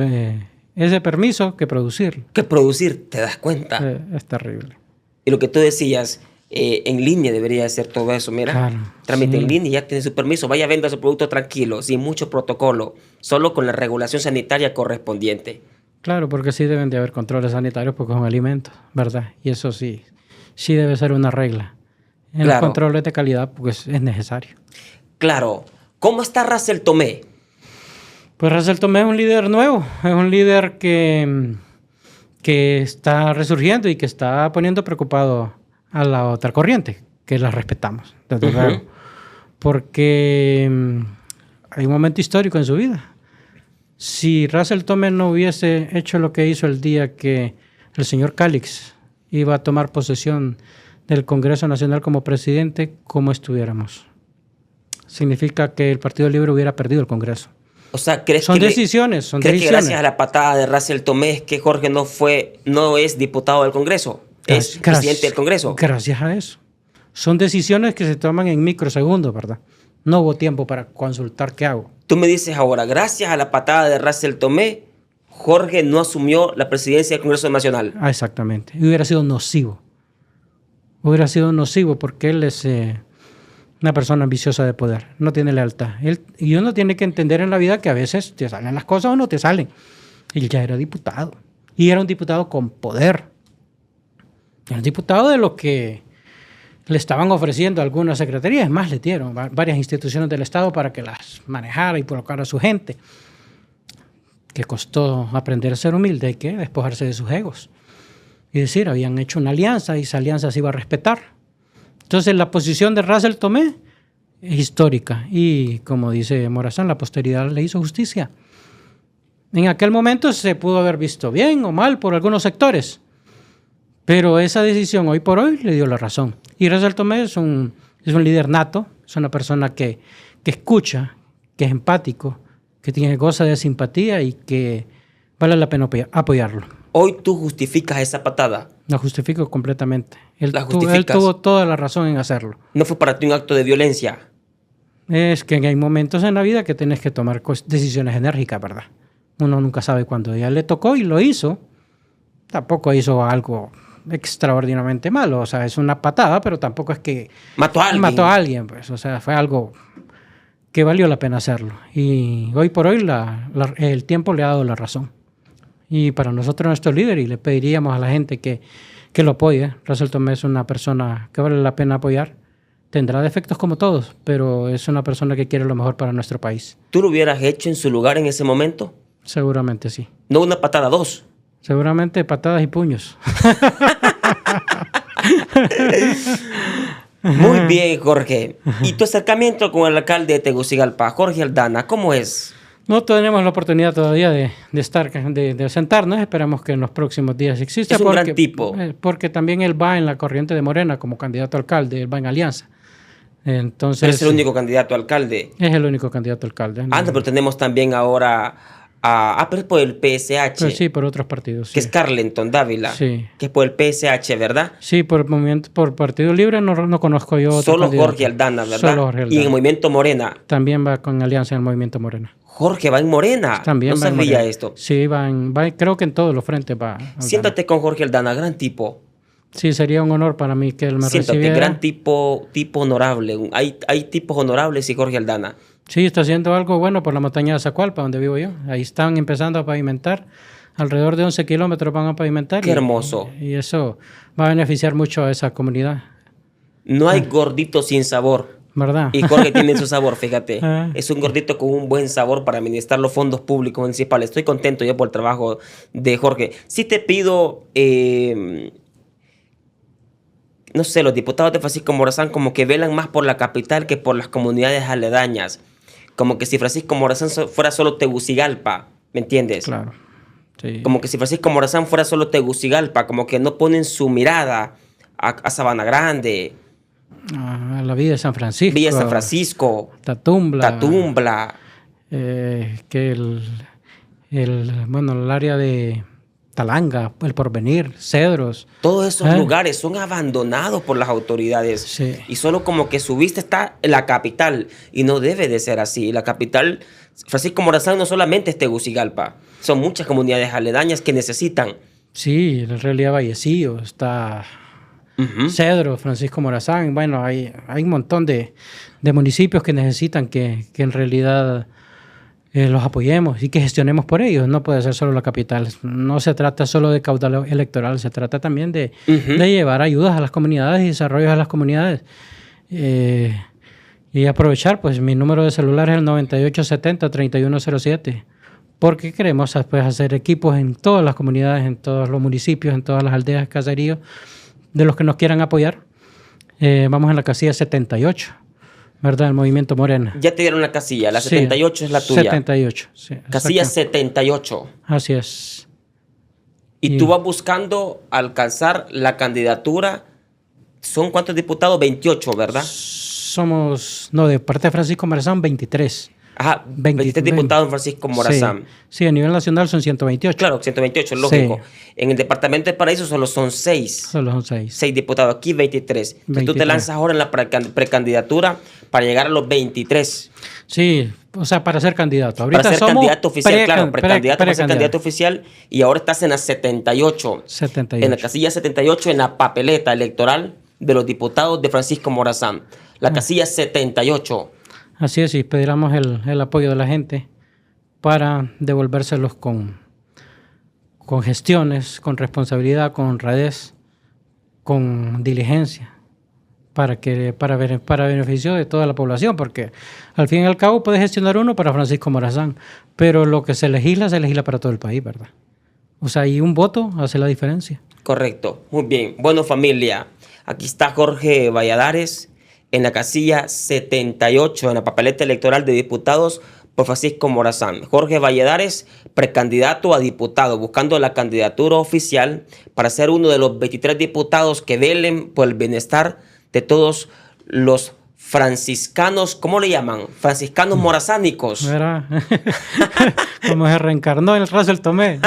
ese permiso que producir. Que producir, ¿te das cuenta? Es terrible. Y lo que tú decías, en línea debería ser todo eso. Mira, claro, trámite sí. En línea, ya tiene su permiso. Vaya, venda su producto tranquilo, sin mucho protocolo, solo con la regulación sanitaria correspondiente. Claro, porque sí deben de haber controles sanitarios porque son alimentos, ¿verdad? Y eso sí debe ser una regla. En los controles de calidad, pues es necesario. Claro. ¿Cómo está Racel Tomé? Pues Racel Tomé es un líder nuevo, es un líder que está resurgiendo y que está poniendo preocupado a la otra corriente, que la respetamos, desde luego. Porque hay un momento histórico en su vida. Si Racel Tomé no hubiese hecho lo que hizo el día que el señor Calix iba a tomar posesión del Congreso Nacional como presidente, ¿cómo estuviéramos? Significa que el Partido Libre hubiera perdido el Congreso. O sea, ¿crees que gracias a la patada de Russell Tomé es que Jorge no es diputado del Congreso? Es presidente del Congreso. Gracias a eso. Son decisiones que se toman en microsegundos, ¿verdad? No hubo tiempo para consultar qué hago. Tú me dices ahora, gracias a la patada de Russell Tomé, Jorge no asumió la presidencia del Congreso Nacional. Exactamente. Y hubiera sido nocivo. Hubiera sido nocivo porque él es una persona ambiciosa de poder. No tiene lealtad. Y uno tiene que entender en la vida que a veces te salen las cosas o no te salen. Él ya era diputado. Y era un diputado con poder. Era un diputado de lo que le estaban ofreciendo algunas secretarías. Es más, le dieron varias instituciones del Estado para que las manejara y colocara a su gente. Que costó aprender a ser humilde y que despojarse de sus egos. Y decir, habían hecho una alianza y esa alianza se iba a respetar. Entonces, la posición de Russell Tomé es histórica. Y, como dice Morazán, la posteridad le hizo justicia. En aquel momento se pudo haber visto bien o mal por algunos sectores. Pero esa decisión, hoy por hoy, le dio la razón. Y Russell Tomé es un líder nato. Es una persona que escucha, que es empático, que tiene goza de simpatía y que vale la pena apoyarlo. Hoy tú justificas esa patada. La justifico completamente. Él tuvo toda la razón en hacerlo. ¿No fue para ti un acto de violencia? Es que hay momentos en la vida que tienes que tomar decisiones enérgicas, ¿verdad? Uno nunca sabe cuándo. Ya le tocó y lo hizo. Tampoco hizo algo extraordinariamente malo. O sea, es una patada, pero tampoco es que mató a alguien. Pues. O sea, fue algo que valió la pena hacerlo. Y hoy por hoy el tiempo le ha dado la razón. Y para nosotros, nuestro líder, y le pediríamos a la gente que lo apoye. Russell Tomé es una persona que vale la pena apoyar. Tendrá defectos como todos, pero es una persona que quiere lo mejor para nuestro país. ¿Tú lo hubieras hecho en su lugar en ese momento? Seguramente sí. No una patada, dos. Seguramente patadas y puños. Muy bien, Jorge. ¿Y tu acercamiento con el alcalde de Tegucigalpa, Jorge Aldana, cómo es? No tenemos la oportunidad todavía de sentarnos. Esperamos que en los próximos días exista. Es un gran tipo. Porque también él va en la corriente de Morena como candidato a alcalde. Él va en alianza. Entonces, pero es el único candidato a alcalde. Es el único candidato a alcalde. No, pero tenemos también ahora pero es por el PSH. Pero sí, por otros partidos. Sí. Que es Carlenton Dávila. Sí. Que es por el PSH, ¿verdad? Sí, por Partido Libre no conozco yo otro Solo candidato. Jorge Aldana, ¿verdad? Solo Jorge Aldana. Y en el Movimiento Morena. También va con alianza en el Movimiento Morena. Jorge va en Morena. También no va sabía en Morena. esto. Sí, va creo que en todos los frentes va. Siéntate con Jorge Aldana, gran tipo. Sí, sería un honor para mí que él me recibiera. Gran tipo honorable. Hay tipos honorables y Jorge Aldana. Sí, está haciendo algo bueno por la montaña de Zacualpa, donde vivo yo. Ahí están empezando a pavimentar. Alrededor de 11 kilómetros van a pavimentar. Qué hermoso. Y eso va a beneficiar mucho a esa comunidad. No hay gordito sin sabor. ¿Verdad? Y Jorge tiene su sabor, fíjate. Es un gordito con un buen sabor para administrar los fondos públicos municipales. Estoy contento yo por el trabajo de Jorge. Sí te pido... no sé, los diputados de Francisco Morazán como que velan más por la capital que por las comunidades aledañas. Como que si Francisco Morazán fuera solo Tegucigalpa, ¿me entiendes? Claro. Sí. Como que si Francisco Morazán fuera solo Tegucigalpa, como que no ponen su mirada a Sabana Grande. A la Villa de San Francisco. Villa de San Francisco. Tatumbla. Que el área de Talanga, El Porvenir, Cedros. Todos esos lugares son abandonados por las autoridades. Sí. Y solo como que su vista está en la capital. Y no debe de ser así. La capital, Francisco Morazán, no solamente es Tegucigalpa. Son muchas comunidades aledañas que necesitan. Sí, en realidad Vallecillo está... Cedro, Francisco Morazán. Bueno, hay un montón de municipios que necesitan que en realidad... los apoyemos y que gestionemos por ellos. No puede ser solo la capital. No se trata solo de caudal electoral, se trata también de llevar ayudas a las comunidades y desarrollos a las comunidades. Y aprovechar, pues mi número de celular es el 9870-3107, porque queremos pues, hacer equipos en todas las comunidades, en todos los municipios, en todas las aldeas, caseríos, de los que nos quieran apoyar. Vamos en la casilla 78. ¿Verdad? El Movimiento Morena. Ya te dieron la casilla, la 78 es la tuya. 78, sí. Casilla 78. Así es. Y tú vas buscando alcanzar la candidatura ¿Son cuántos diputados? 28, ¿verdad? No, de parte de Francisco Morazán, 23. Ajá, 23 diputados en Francisco Morazán. Sí, a nivel nacional son 128. Claro, 128, lógico. Sí. En el departamento de Paraíso solo son 6. Solo son 6. 6 diputados, aquí 23. Entonces tú te lanzas ahora en la precandidatura para llegar a los 23. Sí, o sea, para ser candidato. Ahorita para ser somos candidato oficial, claro, precandidato para ser candidato oficial. Y ahora estás en la 78. 78. En la casilla 78, en la papeleta electoral de los diputados de Francisco Morazán. La casilla 78. Así es, y pediremos el apoyo de la gente para devolvérselos con gestiones, con responsabilidad, con honradez, con diligencia, para beneficio de toda la población, porque al fin y al cabo puede gestionar uno para Francisco Morazán, pero lo que se legisla para todo el país, ¿verdad? O sea, y un voto hace la diferencia. Correcto, muy bien. Bueno, familia, aquí está Jorge Valladares en la casilla 78, en la papeleta electoral de diputados por Francisco Morazán. Jorge Valladares, precandidato a diputado, buscando la candidatura oficial para ser uno de los 23 diputados que velen por el bienestar de todos los franciscanos, ¿cómo le llaman? Franciscanos morazánicos. Mira, como se reencarnó en el Russell Tomé.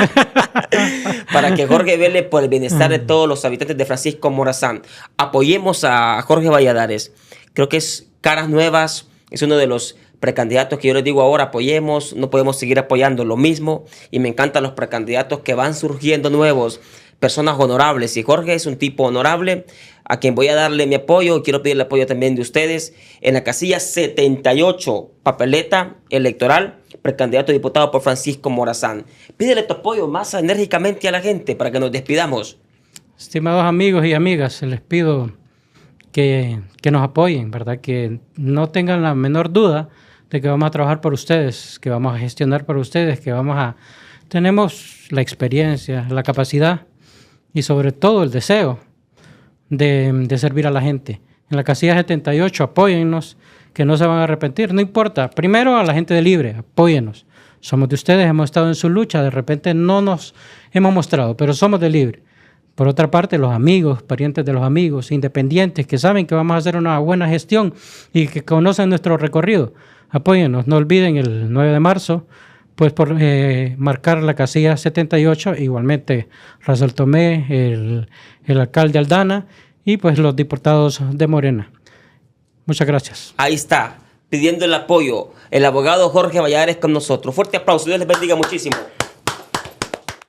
Para que Jorge vele por el bienestar de todos los habitantes de Francisco Morazán. Apoyemos a Jorge Valladares. Creo que es caras nuevas, es uno de los precandidatos que yo les digo ahora, apoyemos, no podemos seguir apoyando lo mismo. Y me encantan los precandidatos que van surgiendo nuevos, personas honorables. Y Jorge es un tipo honorable a quien voy a darle mi apoyo. Quiero pedir el apoyo también de ustedes en la casilla 78, papeleta electoral, precandidato a diputado por Francisco Morazán. Pídele tu apoyo más enérgicamente a la gente para que nos despidamos. Estimados amigos y amigas, les pido que nos apoyen, ¿verdad? Que no tengan la menor duda de que vamos a trabajar por ustedes, que vamos a gestionar por ustedes, que tenemos la experiencia, la capacidad y sobre todo el deseo de servir a la gente. En la casilla 78, apóyennos, que no se van a arrepentir, no importa. Primero a la gente de Libre, apóyennos. Somos de ustedes, hemos estado en su lucha, de repente no nos hemos mostrado, pero somos de Libre. Por otra parte, los amigos, parientes de los amigos, independientes, que saben que vamos a hacer una buena gestión y que conocen nuestro recorrido, apóyennos. No olviden el 9 de marzo, pues por marcar la casilla 78, igualmente Russell Tomé, el alcalde Aldana y pues los diputados de Morena. Muchas gracias. Ahí está, pidiendo el apoyo, el abogado Jorge Valladares con nosotros. Fuerte aplauso, Dios les bendiga muchísimo.